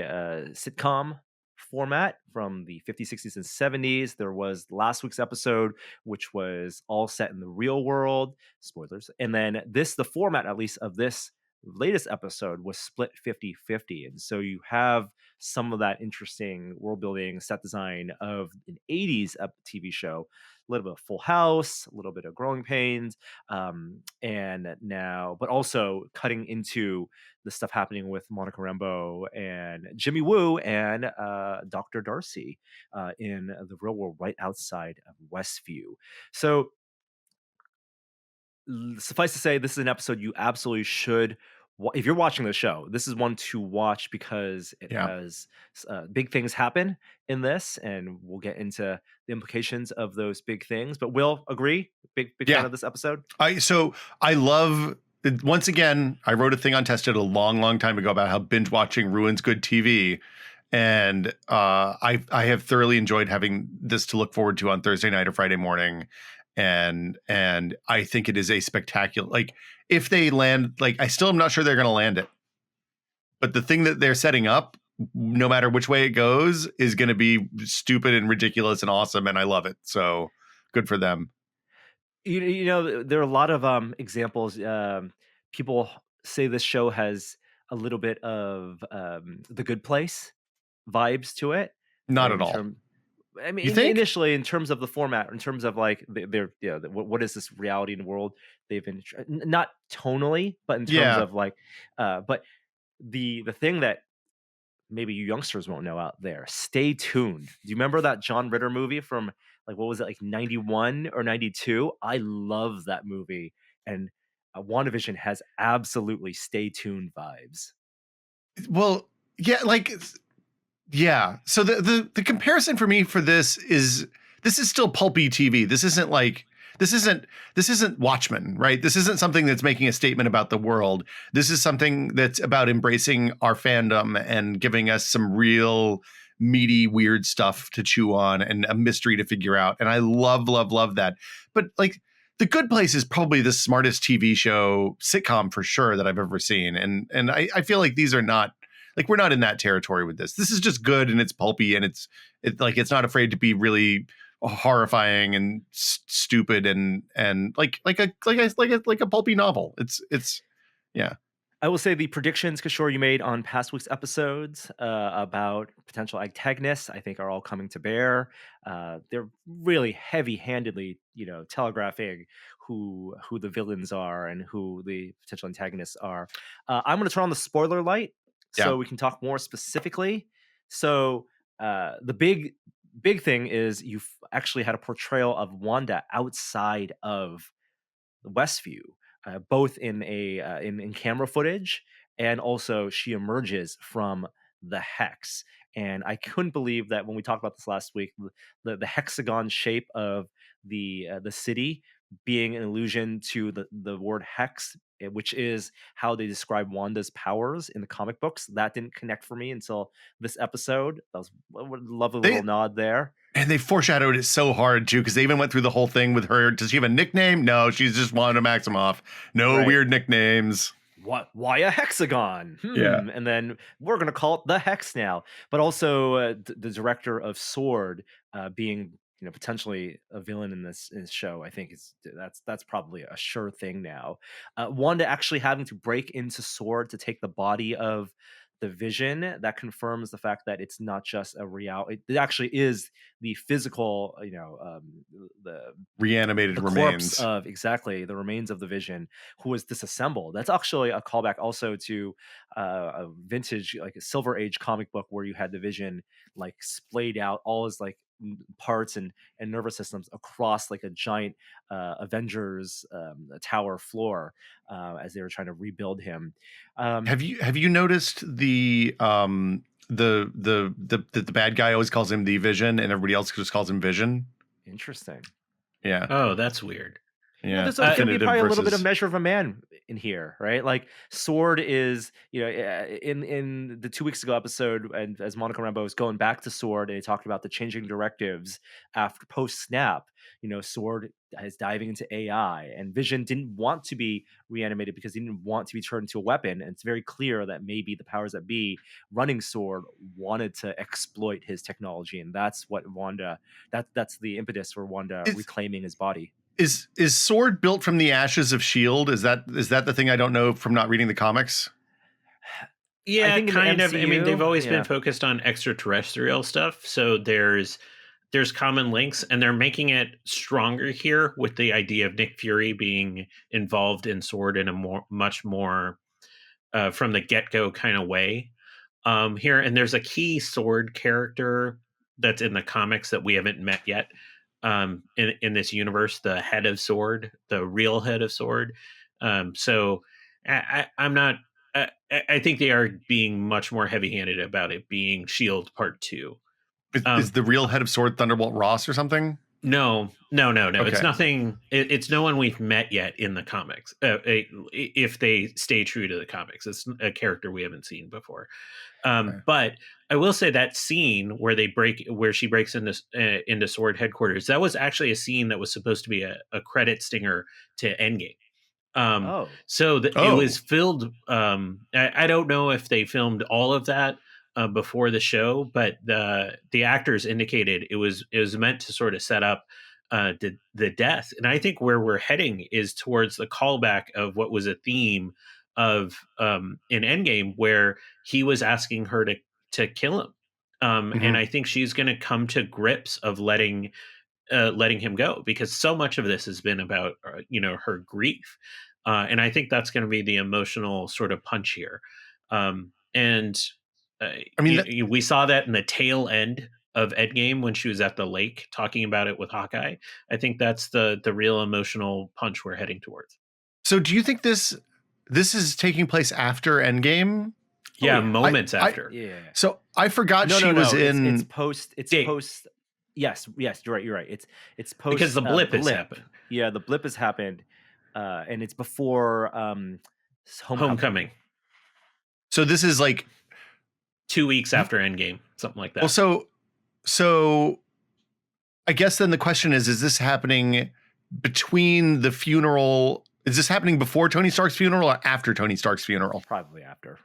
sitcom format from the 50s, 60s, and 70s. There was last week's episode, which was all set in the real world. Spoilers. And then the format, at least, of this latest episode was split 50-50. And so you have some of that interesting world building, set design of an 80s TV show, a little bit of Full House, a little bit of Growing Pains, and now, but also cutting into the stuff happening with Monica Rambeau and Jimmy Woo and Dr. Darcy in the real world right outside of Westview. So suffice to say, this is an episode you absolutely should. If you're watching the show, this is one to watch because it has big things happen in this, and we'll get into the implications of those big things. But Will, agree? Big fan of this episode. I love. Once again, I wrote a thing on Tested a long time ago about how binge watching ruins good TV, and I have thoroughly enjoyed having this to look forward to on Thursday night or Friday morning. And I think it is a spectacular, like, if they land, like, I still am not sure they're going to land it, but the thing that they're setting up, no matter which way it goes, is going to be stupid and ridiculous and awesome, and I love it. So good for them. You know, there are a lot of examples. People say this show has a little bit of The Good Place vibes to it. Not at all. I mean, initially, in terms of the format, in terms of like what is this reality in the world? They've been not tonally, but in terms of like, but the thing that maybe you youngsters won't know out there, Stay Tuned. Do you remember that John Ritter movie from, like, what was it, like 91 or 92? I love that movie, and WandaVision has absolutely Stay Tuned vibes. Well, yeah, like. Yeah. So the comparison for me for this is still pulpy TV. This isn't Watchmen, right? This isn't something that's making a statement about the world. This is something that's about embracing our fandom and giving us some real meaty, weird stuff to chew on and a mystery to figure out. And I love that. But like, The Good Place is probably the smartest TV show sitcom for sure that I've ever seen. And I feel like these are not, like, we're not in that territory with this. This is just good, and it's pulpy, and it's not afraid to be really horrifying and stupid and like a pulpy novel. It's yeah. I will say the predictions, Kishore, you made on past week's episodes about potential antagonists, I think, are all coming to bear. They're really heavy-handedly, telegraphing who the villains are and who the potential antagonists are. I'm going to turn on the spoiler light so we can talk more specifically. So the big thing is you've actually had a portrayal of Wanda outside of Westview. Both in in camera footage, and also she emerges from the hex. And I couldn't believe that when we talked about this last week, the hexagon shape of the city being an allusion to the word hex, which is how they describe Wanda's powers in the comic books. That didn't connect for me until this episode. That was a lovely little nod there. And they foreshadowed it so hard, too, because they even went through the whole thing with her. Does she have a nickname? No, she's just Wanda Maximoff. No weird nicknames. Why a hexagon? Yeah. And then we're going to call it the Hex now. But also the director of Sword being potentially a villain in this show, I think that's probably a sure thing now. Wanda actually having to break into Sword to take the body of the Vision, that confirms the fact that it's not just a reality. It actually is the physical, the reanimated remains of the remains of the Vision, who was disassembled. That's actually a callback also to a vintage, like a Silver Age comic book where you had the Vision like splayed out all his like parts and nervous systems across like a giant Avengers tower floor as they were trying to rebuild him. Have you noticed the bad guy always calls him the Vision and everybody else just calls him Vision? Interesting. Yeah. Oh, that's weird. Yeah, there's probably a little bit of Measure of a Man in here, right? Like Sword is, in the 2 weeks ago episode, and as Monica Rambeau was going back to Sword, and they talked about the changing directives after post snap. Sword is diving into AI, and Vision didn't want to be reanimated because he didn't want to be turned into a weapon. And it's very clear that maybe the powers that be running Sword wanted to exploit his technology, and that's what Wanda. That's the impetus for Wanda reclaiming his body. Is Sword built from the ashes of S.H.I.E.L.D.? Is that the thing I don't know from not reading the comics? Yeah, kind of. I mean, they've always been focused on extraterrestrial stuff, so there's common links, and they're making it stronger here with the idea of Nick Fury being involved in Sword in a much more from the get-go kind of way here. And there's a key Sword character that's in the comics that we haven't met yet. In this universe, the head of Sword, the real head of Sword. So I'm not. I think they are being much more heavy-handed about it being S.H.I.E.L.D. Part 2. Is the real head of Sword Thunderbolt Ross or something? No. Okay. It's nothing. It's no one we've met yet in the comics. If they stay true to the comics, it's a character we haven't seen before. Okay. But I will say that scene where she breaks into Sword headquarters, that was actually a scene that was supposed to be a credit stinger to Endgame. It was filled. I don't know if they filmed all of that before the show, but the actors indicated it was meant to sort of set up the death. And I think where we're heading is towards the callback of what was a theme of in Endgame, where he was asking her to kill him. And I think she's going to come to grips of letting him go, because so much of this has been about her grief, and I think that's going to be the emotional sort of punch here. We saw that in the tail end of Endgame when she was at the lake talking about it with Hawkeye. I think that's the real emotional punch we're heading towards. So do you think this is taking place after Endgame? Yeah, moments after. Yeah. So I forgot was in. It's post. It's post. Yes, you're right. It's post because the blip has happened. Yeah, the blip has happened, and it's before Homecoming. So this is like 2 weeks after Endgame, something like that. Well, so I guess then the question is this happening between the funeral? Is this happening before Tony Stark's funeral or after Tony Stark's funeral? Probably after.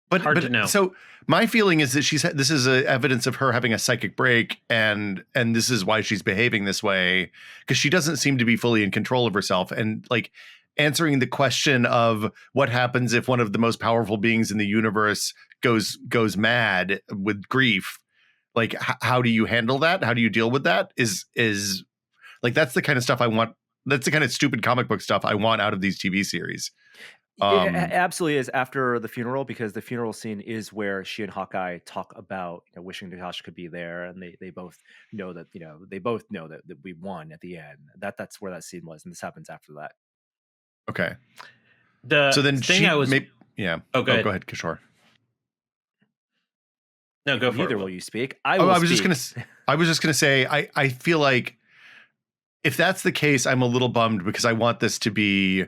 But hard to know. So my feeling is that this is evidence of her having a psychic break, and this is why she's behaving this way, because she doesn't seem to be fully in control of herself. And like answering the question of what happens if one of the most powerful beings in the universe goes mad with grief, like how do you handle that? How do you deal with that? Is like that's the kind of stuff I want. That's the kind of stupid comic book stuff I want out of these TV series. It absolutely is after the funeral, because the funeral scene is where she and Hawkeye talk about wishing Natasha could be there, and they both know that that we won at the end. That's where that scene was, and this happens after that. Okay. Oh, go ahead, Kishore. No, go for it. Neither will you speak. I was just gonna say I feel like if that's the case, I'm a little bummed, because I want this to be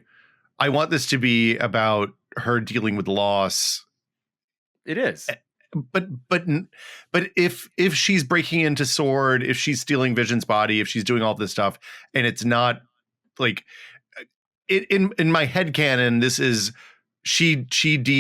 about her dealing with loss. It is. But if she's breaking into Sword, if she's stealing Vision's body, if she's doing all this stuff, and it's not like in my headcanon, this is she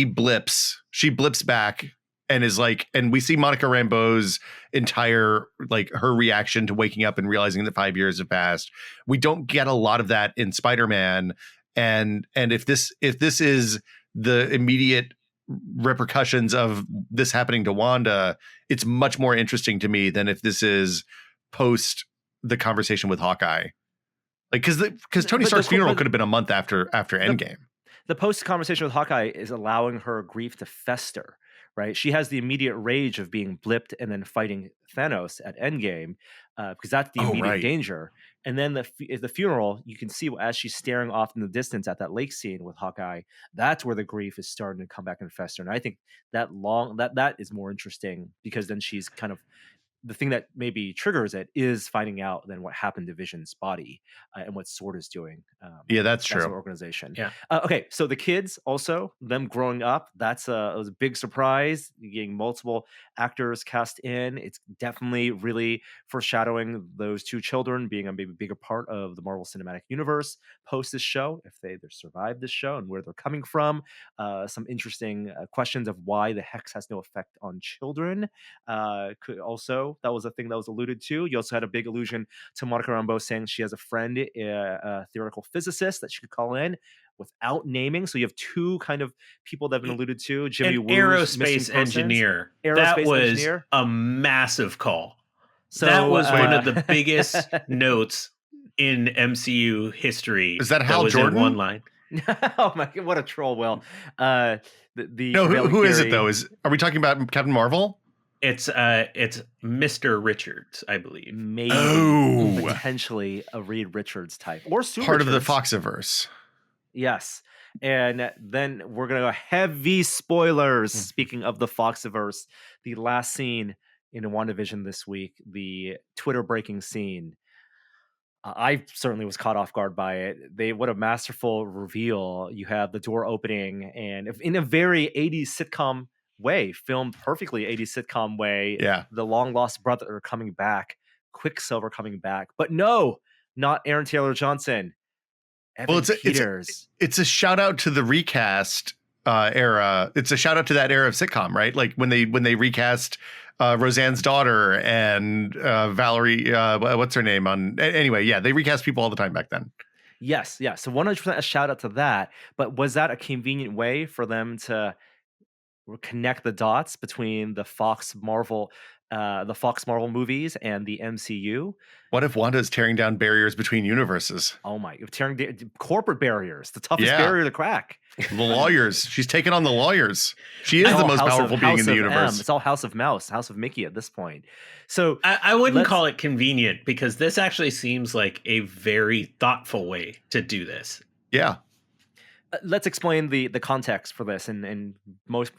blips back and is like, and we see Monica Rambeau's entire, like, her reaction to waking up and realizing that 5 years have passed. We don't get a lot of that in Spider-Man. And if this is the immediate repercussions of this happening to Wanda, it's much more interesting to me than if this is post the conversation with Hawkeye. Like, because Tony Stark's funeral could have been a month after Endgame. The post conversation with Hawkeye is allowing her grief to fester, right? She has the immediate rage of being blipped and then fighting Thanos at Endgame, because that's the immediate danger. And then the funeral, you can see as she's staring off in the distance at that lake scene with Hawkeye, that's where the grief is starting to come back and fester. And I think that is more interesting, because then she's kind of, the thing that maybe triggers it is finding out then what happened to Vision's body, and what SWORD is doing. Yeah, that's true. As an organization. Yeah. Okay, so the kids also, them growing up, it was a big surprise. Getting multiple actors cast in. It's definitely really foreshadowing those two children being a maybe bigger part of the Marvel Cinematic Universe post this show, if they survive this show and where they're coming from. Some interesting questions of why the hex has no effect on children. Could also, that was a thing that was alluded to. You also had a big allusion to Monica Rambeau saying she has a friend, a theoretical physicist that she could call in without naming. So you have two kind of people that have been alluded to. Jimmy Woo's aerospace engineer. That was a massive call. So that was one of the biggest notes in MCU history. Is that Hal Jordan? In one line. Oh my God, what a troll, Will. Who is it though? Are we talking about Captain Marvel? It's Mr. Richards, I believe. Maybe potentially a Reed Richards type, or Sue part Richards. of the Foxiverse. Yes, and then we're gonna go heavy spoilers. Speaking of the Foxiverse, the last scene in WandaVision this week, the Twitter breaking scene. I certainly was caught off guard by it. What a masterful reveal! You have the door opening, and in a very 80s sitcom way, filmed perfectly 80s sitcom way. Yeah, the long lost brother coming back, Quicksilver coming back, but no, not Aaron Taylor Johnson. Evan Peters. It's a shout out to the recast era. It's a shout out to that era of sitcom, right? Like when they recast Roseanne's daughter and Valerie, what's her name anyway, yeah, they recast people all the time back then. Yes, yeah. So 100% a shout out to that. But was that a convenient way for them to connect the dots between the Fox Marvel movies and the MCU? What if Wanda is tearing down barriers between universes? Oh my, tearing down corporate barriers, the toughest barrier to crack. The lawyers. She's taken on the lawyers. She is the most powerful being in the universe. It's all House of Mouse, House of Mickey at this point. So I wouldn't call it convenient, because this actually seems like a very thoughtful way to do this. Yeah. Let's explain the context for this, and most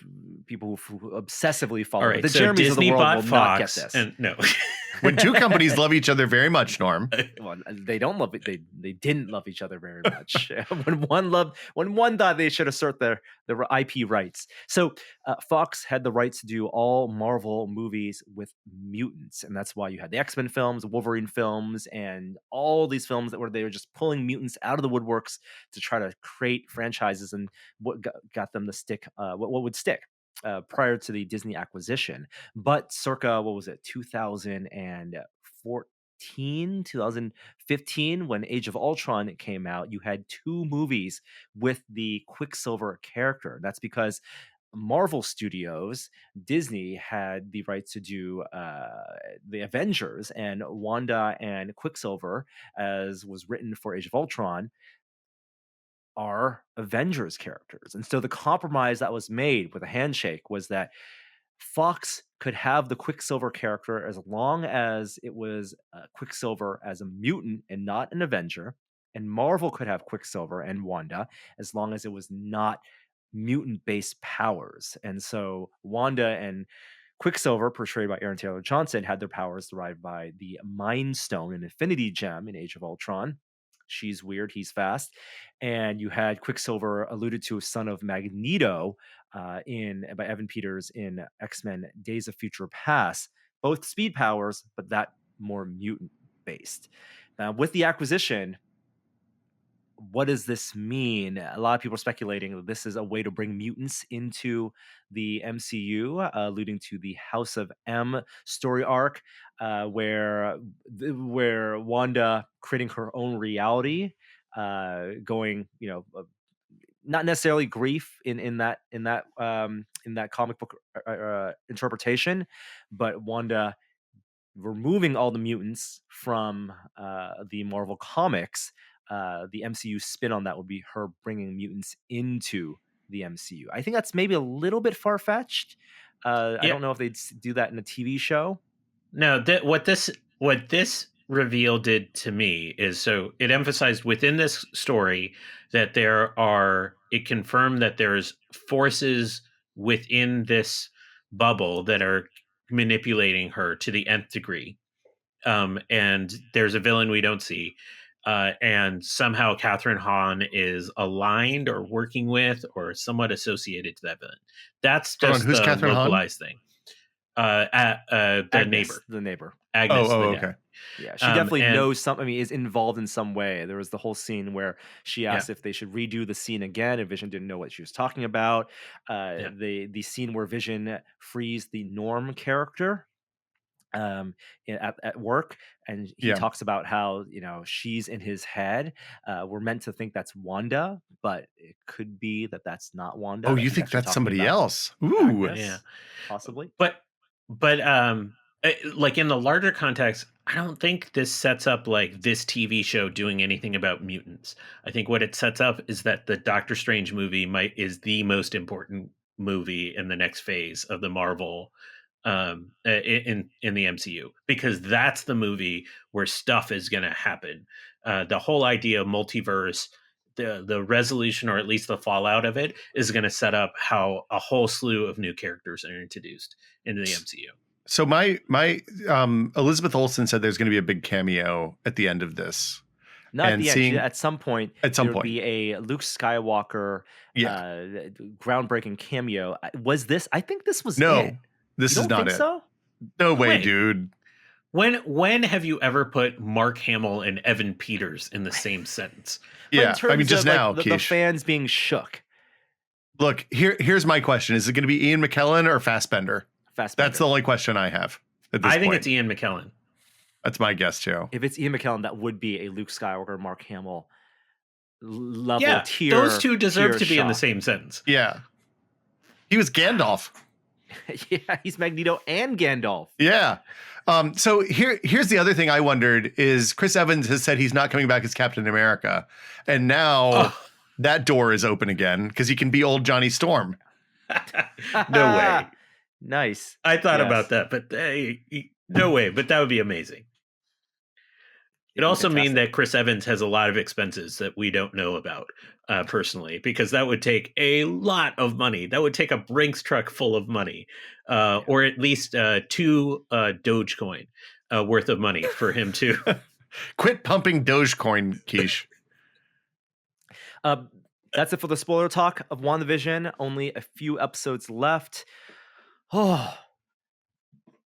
people who obsessively follow the Jeremys Disney of the world will Fox, not get this. And no. When two companies love each other very much, Norm. Well, they don't love it. They didn't love each other very much. when one thought they should assert their IP rights. So Fox had the rights to do all Marvel movies with mutants, and that's why you had the X-Men films, the Wolverine films, and all these films where they were just pulling mutants out of the woodworks to try to create franchises, and what got them to stick. What would stick. Prior to the Disney acquisition, but circa 2014, 2015, when Age of Ultron came out, you had two movies with the Quicksilver character. That's because Marvel Studios, Disney had the rights to do the Avengers, and Wanda and Quicksilver, as was written for Age of Ultron, are Avengers characters. And so the compromise that was made with a handshake was that Fox could have the Quicksilver character as long as it was Quicksilver as a mutant and not an Avenger, and Marvel could have Quicksilver and Wanda as long as it was not mutant-based powers. And so Wanda and Quicksilver, portrayed by Aaron Taylor Johnson, had their powers derived by the Mind Stone, an Infinity Gem in Age of Ultron. She's weird, he's fast. And you had Quicksilver, alluded to, son of Magneto, by Evan Peters in X-Men Days of Future Past. Both speed powers, but that more mutant-based. With the acquisition, what does this mean? A lot of people are speculating that this is a way to bring mutants into the MCU, alluding to the House of M story arc, where Wanda creating her own reality, going, not necessarily grief in that comic book interpretation, but Wanda removing all the mutants from the Marvel comics. The MCU spin on that would be her bringing mutants into the MCU. I think that's maybe a little bit far-fetched. I don't know if they'd do that in a TV show. No, what this reveal did to me is, so it emphasized within this story that it confirmed that there's forces within this bubble that are manipulating her to the nth degree. And there's a villain we don't see. And somehow Catherine Hahn is aligned or working with or somewhat associated to that villain. That's just who's the Catherine localized Hahn? thing. The Agnes, neighbor. the neighbor. Agnes. Okay. Yeah, she definitely knows something. I mean, is involved in some way. There was the whole scene where she asked if they should redo the scene again, and Vision didn't know what she was talking about. The scene where Vision frees the Norm character at work, and he talks about how she's in his head. We're meant to think that's Wanda, but it could be that that's not Wanda. Oh, you think that's somebody else? Ooh, Agnes, possibly. But like in the larger context, I don't think this sets up like this TV show doing anything about mutants. I think what it sets up is that the Doctor Strange movie is the most important movie in the next phase of the Marvel in the MCU, because that's the movie where stuff is going to happen. The whole idea of multiverse, the resolution, or at least the fallout of it, is going to set up how a whole slew of new characters are introduced into the MCU. So my Elizabeth Olsen said there's going to be a big cameo at the end of this. Not at the end. At some point, there'll be a Luke Skywalker groundbreaking cameo. Was this? I think this was it. This is not it. So? No way, dude. When have you ever put Mark Hamill and Evan Peters in the same sentence? Yeah, I mean, just now, the fans being shook. Look, here's my question: is it going to be Ian McKellen or Fassbender? Fassbender. That's the only question I have at this I think point. it's Ian McKellen. That's my guess too. If it's Ian McKellen, that would be a Luke Skywalker, Mark Hamill level tier. Those two deserve to be in the shock. same sentence. Yeah, he was Gandalf. Yeah, he's Magneto and Gandalf. Yeah. So here's the other thing I wondered is Chris Evans has said he's not coming back as Captain America, and now that door is open again because he can be old Johnny Storm. No way. Nice. I thought about that, but no way. But that would be amazing. It also means that Chris Evans has a lot of expenses that we don't know about personally, because that would take a lot of money. That would take a Brinks truck full of money, or at least 2 Dogecoin worth of money for him to quit pumping Dogecoin, Quiche. That's it for the spoiler talk of WandaVision. Only a few episodes left. Oh,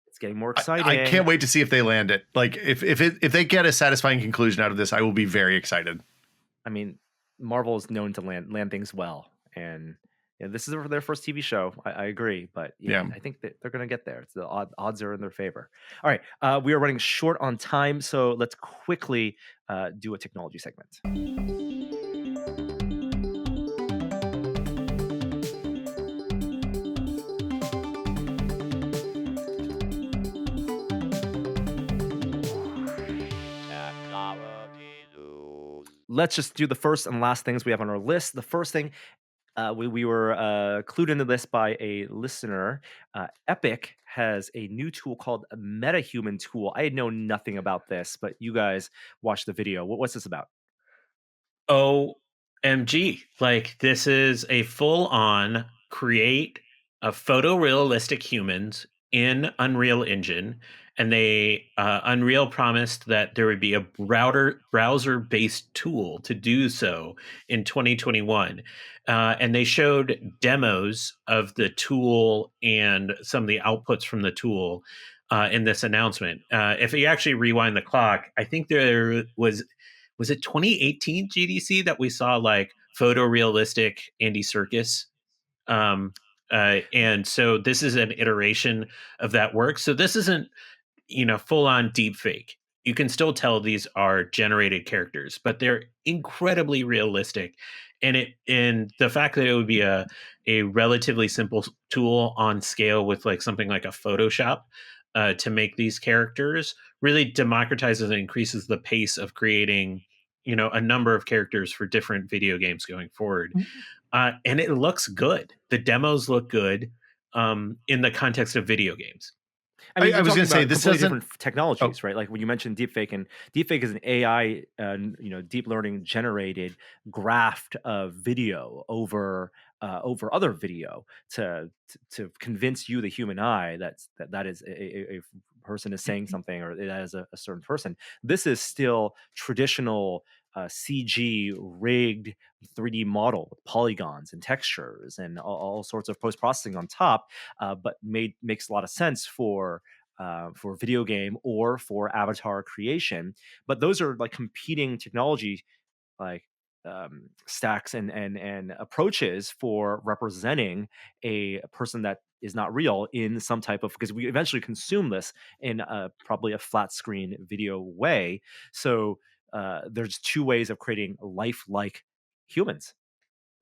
it's getting more exciting. I can't wait to see if they land it. Like if they get a satisfying conclusion out of this, I will be very excited. I mean, Marvel is known to land things well, and this is their first TV show. I agree, but I think that they're going to get there. It's the odds are in their favor. All right, we are running short on time, so let's quickly do a technology segment. Let's just do the first and last things we have on our list. The first thing, we were clued into this by a listener. Epic has a new tool called a Metahuman tool. I had known nothing about this, but you guys watched the video. What's this about? OMG. Like, this is a full-on create a photorealistic humans in Unreal Engine. And Unreal promised that there would be a browser-based tool to do so in 2021. And they showed demos of the tool and some of the outputs from the tool in this announcement. If you actually rewind the clock, I think there was it 2018 GDC that we saw like photorealistic Andy Serkis? And so this is an iteration of that work. So this isn't full on deep fake. you can still tell these are generated characters, but they're incredibly realistic. And the fact that it would be a relatively simple tool on scale with like something like a Photoshop to make these characters really democratizes and increases the pace of creating, a number of characters for different video games going forward. And it looks good. The demos look good in the context of video games. I mean, I was going to say this completely doesn't. different technologies, right? Like when you mentioned deepfake, and deepfake is an AI, deep learning generated graft of video over other video to convince you, the human eye, that is a person is saying something, or that is a certain person. This is still traditional CG rigged 3D model with polygons and textures and all sorts of post processing on top, but makes a lot of sense for video game or for avatar creation. But those are like competing technology, like stacks and approaches for representing a person that is not real in some type of, because we eventually consume this in probably a flat screen video way. So there's two ways of creating lifelike humans.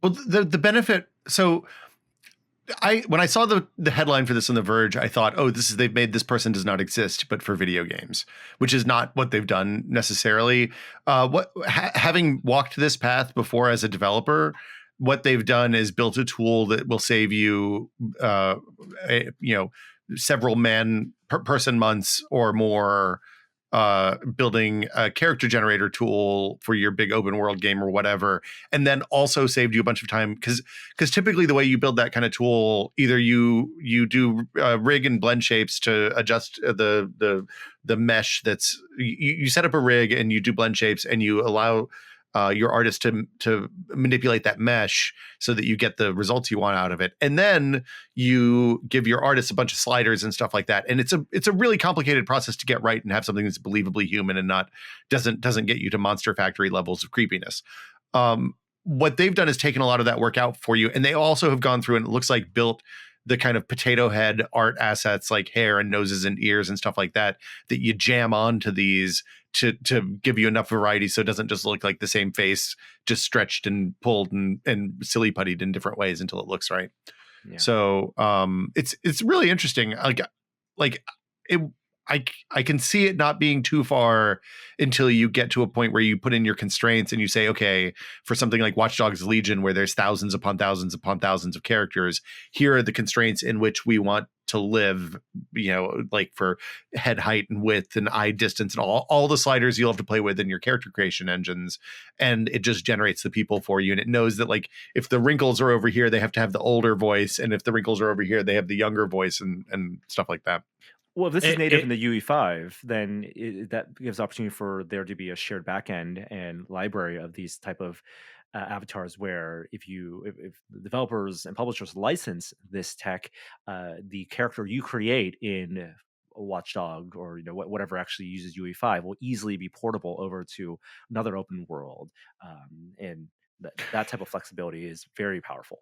Well, the benefit. So when I saw the headline for this on The Verge, I thought, oh, they've made this person does not exist, but for video games, which is not what they've done necessarily. Having walked this path before as a developer, what they've done is built a tool that will save you, several person months or more. Building a character generator tool for your big open world game or whatever, and then also saved you a bunch of time, because typically the way you build that kind of tool, either you do rig and blend shapes to adjust the mesh. That's you set up a rig and you do blend shapes and you allow your artist to manipulate that mesh so that you get the results you want out of it, and then you give your artist a bunch of sliders and stuff like that. And it's a really complicated process to get right and have something that's believably human and doesn't get you to Monster Factory levels of creepiness. What they've done is taken a lot of that work out for you, and they also have gone through and it looks like built the kind of potato head art assets like hair and noses and ears and stuff like that you jam onto these to give you enough variety so it doesn't just look like the same face, just stretched and pulled and silly puttied in different ways until it looks right. Yeah. So it's really interesting. I can see it not being too far until you get to a point where you put in your constraints and you say, okay, for something like Watch Dogs Legion, where there's thousands upon thousands upon thousands of characters, here are the constraints in which we want to live, like for head height and width and eye distance and all the sliders you'll have to play with in your character creation engines. And it just generates the people for you. And it knows that, like, if the wrinkles are over here, they have to have the older voice. And if the wrinkles are over here, they have the younger voice and stuff like that. Well, if this is native in the UE5, then that gives opportunity for there to be a shared backend and library of these type of avatars, where if the developers and publishers license this tech, the character you create in a Watchdog or whatever actually uses UE5 will easily be portable over to another open world, and that type of flexibility is very powerful.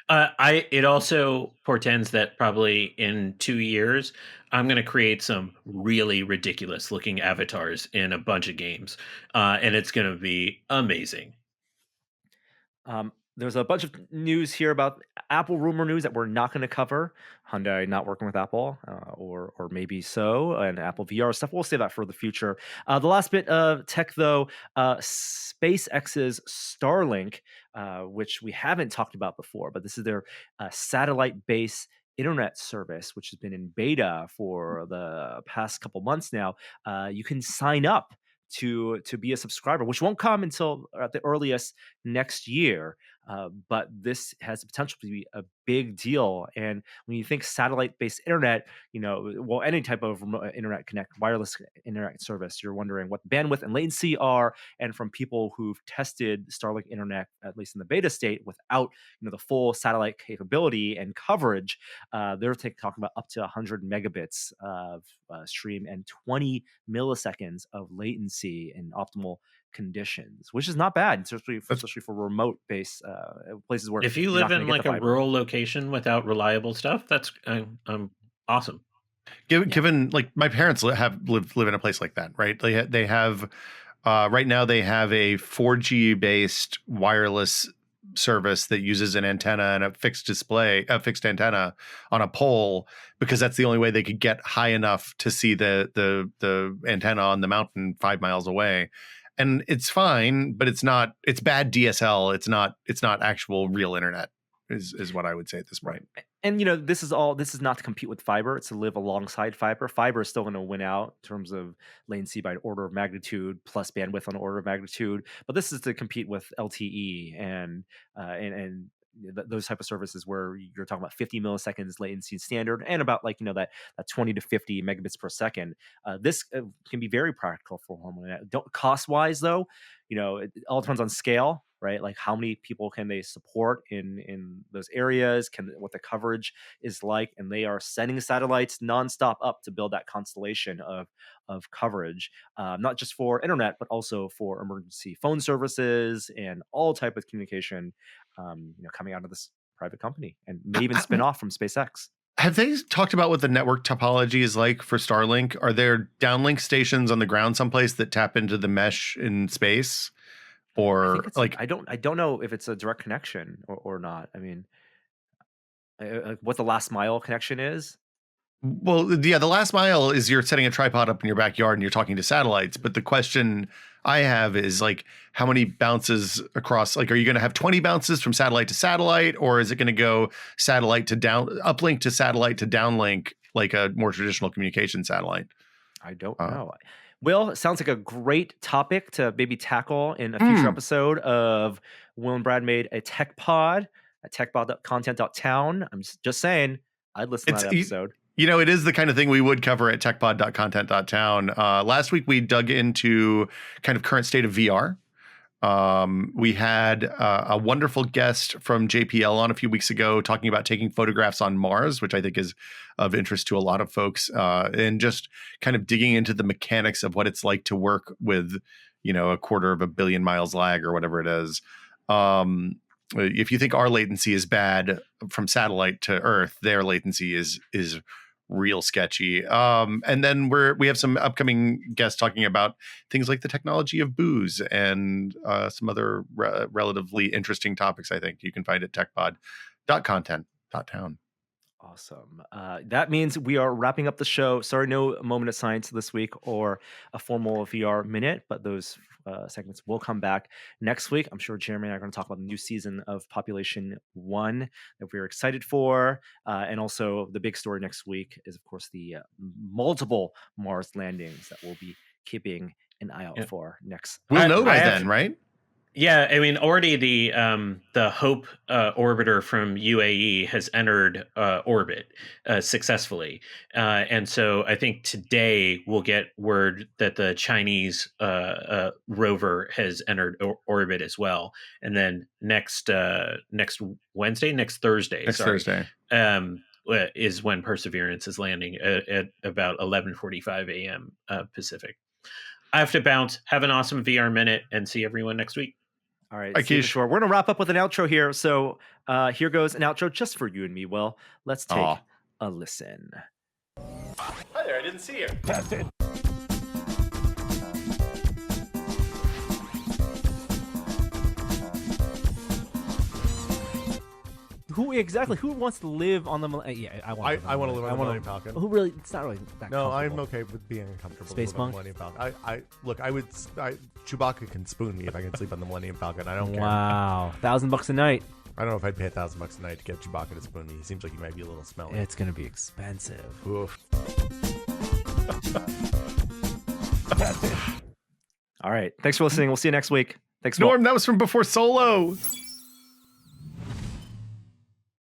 It also portends that probably in 2 years, I'm going to create some really ridiculous looking avatars in a bunch of games, and it's going to be amazing. There's a bunch of news here about Apple rumor news that we're not going to cover. Hyundai not working with Apple, or maybe so, and Apple VR stuff. We'll save that for the future. The last bit of tech, though, SpaceX's Starlink, which we haven't talked about before, but this is their satellite-based internet service, which has been in beta for the past couple months now. You can sign up to be a subscriber, which won't come until at the earliest next year. But this has the potential to be a big deal. And when you think satellite-based internet, any type of remote internet wireless internet service, you're wondering what bandwidth and latency are. And from people who've tested Starlink internet, at least in the beta state, without the full satellite capability and coverage, they're talking about up to 100 megabits of stream and 20 milliseconds of latency in optimal conditions, which is not bad, especially for remote based places where, if you live in like a rural location without reliable stuff, that's awesome. Given like my parents live in a place like that, right? They have right now they have a 4G based wireless service that uses an antenna and a fixed antenna on a pole, because that's the only way they could get high enough to see the antenna on the mountain 5 miles away. And it's fine, but it's bad DSL. It's not actual real internet is what I would say at this point. And this is not to compete with fiber. It's to live alongside fiber. Fiber is still going to win out in terms of latency by an order of magnitude, plus bandwidth on an order of magnitude. But this is to compete with LTE and those type of services where you're talking about 50 milliseconds latency standard, and about that 20 to 50 megabits per second. This can be very practical for home internet. Cost wise though, it all depends on scale, right? Like how many people can they support in those areas, what the coverage is like, and they are sending satellites nonstop up to build that constellation of coverage, not just for internet, but also for emergency phone services and all type of communication, coming out of this private company, and may even spin off from SpaceX. Have they talked about what the network topology is like for Starlink? Are there downlink stations on the ground someplace that tap into the mesh in space? Or I don't know if it's a direct connection or not. I mean, what the last mile connection is. Well, yeah, the last mile is you're setting a tripod up in your backyard and you're talking to satellites. But the question I have is how many bounces across? Are you going to have 20 bounces from satellite to satellite, or is it going to go satellite to uplink to satellite to downlink like a more traditional communication satellite? I don't know. Will, it sounds like a great topic to maybe tackle in a future episode of Will and Brad Made a Tech Pod at techpod.content.town. I'm just saying, I'd listen to that episode. It is the kind of thing we would cover at techpod.content.town. Last week, we dug into kind of current state of VR. We had a wonderful guest from JPL on a few weeks ago talking about taking photographs on Mars, which I think is of interest to a lot of folks, and just kind of digging into the mechanics of what it's like to work with, a 250 million miles lag or whatever it is. If you think our latency is bad from satellite to Earth, their latency is real sketchy. And then we have some upcoming guests talking about things like the technology of booze and some other relatively interesting topics. I think you can find at techpod.content.town. Awesome. That means we are wrapping up the show. Sorry, no moment of science this week or a formal VR minute, but those segments will come back next week. I'm sure Jeremy and I are going to talk about the new season of Population 1 that we're excited for. And also the big story next week is, of course, the multiple Mars landings that we'll be keeping an eye out for next. We'll know by then, right? Yeah, I mean, already the Hope orbiter from UAE has entered orbit successfully, and so I think today we'll get word that the Chinese rover has entered orbit as well, and then next Thursday, is when Perseverance is landing at about 11:45 a.m. Pacific. I have to bounce. Have an awesome VR minute, and see everyone next week. All right, Kishore. We're going to wrap up with an outro here. So here goes an outro just for you and me, Will. Let's take a listen. Hi there, I didn't see you. Test it. Who wants to live on the yeah, I want to live on the Millennium Falcon. Who really, it's not really that No, I'm okay with being uncomfortable. Space Monk? Millennium Falcon. Chewbacca can spoon me if I can sleep on the Millennium Falcon. I don't care. Wow. $1,000 a night. I don't know if I'd pay $1,000 a night to get Chewbacca to spoon me. He seems like he might be a little smelly. It's going to be expensive. Oof. All right. Thanks for listening. We'll see you next week. Thanks, Norm. That was from Before Solo.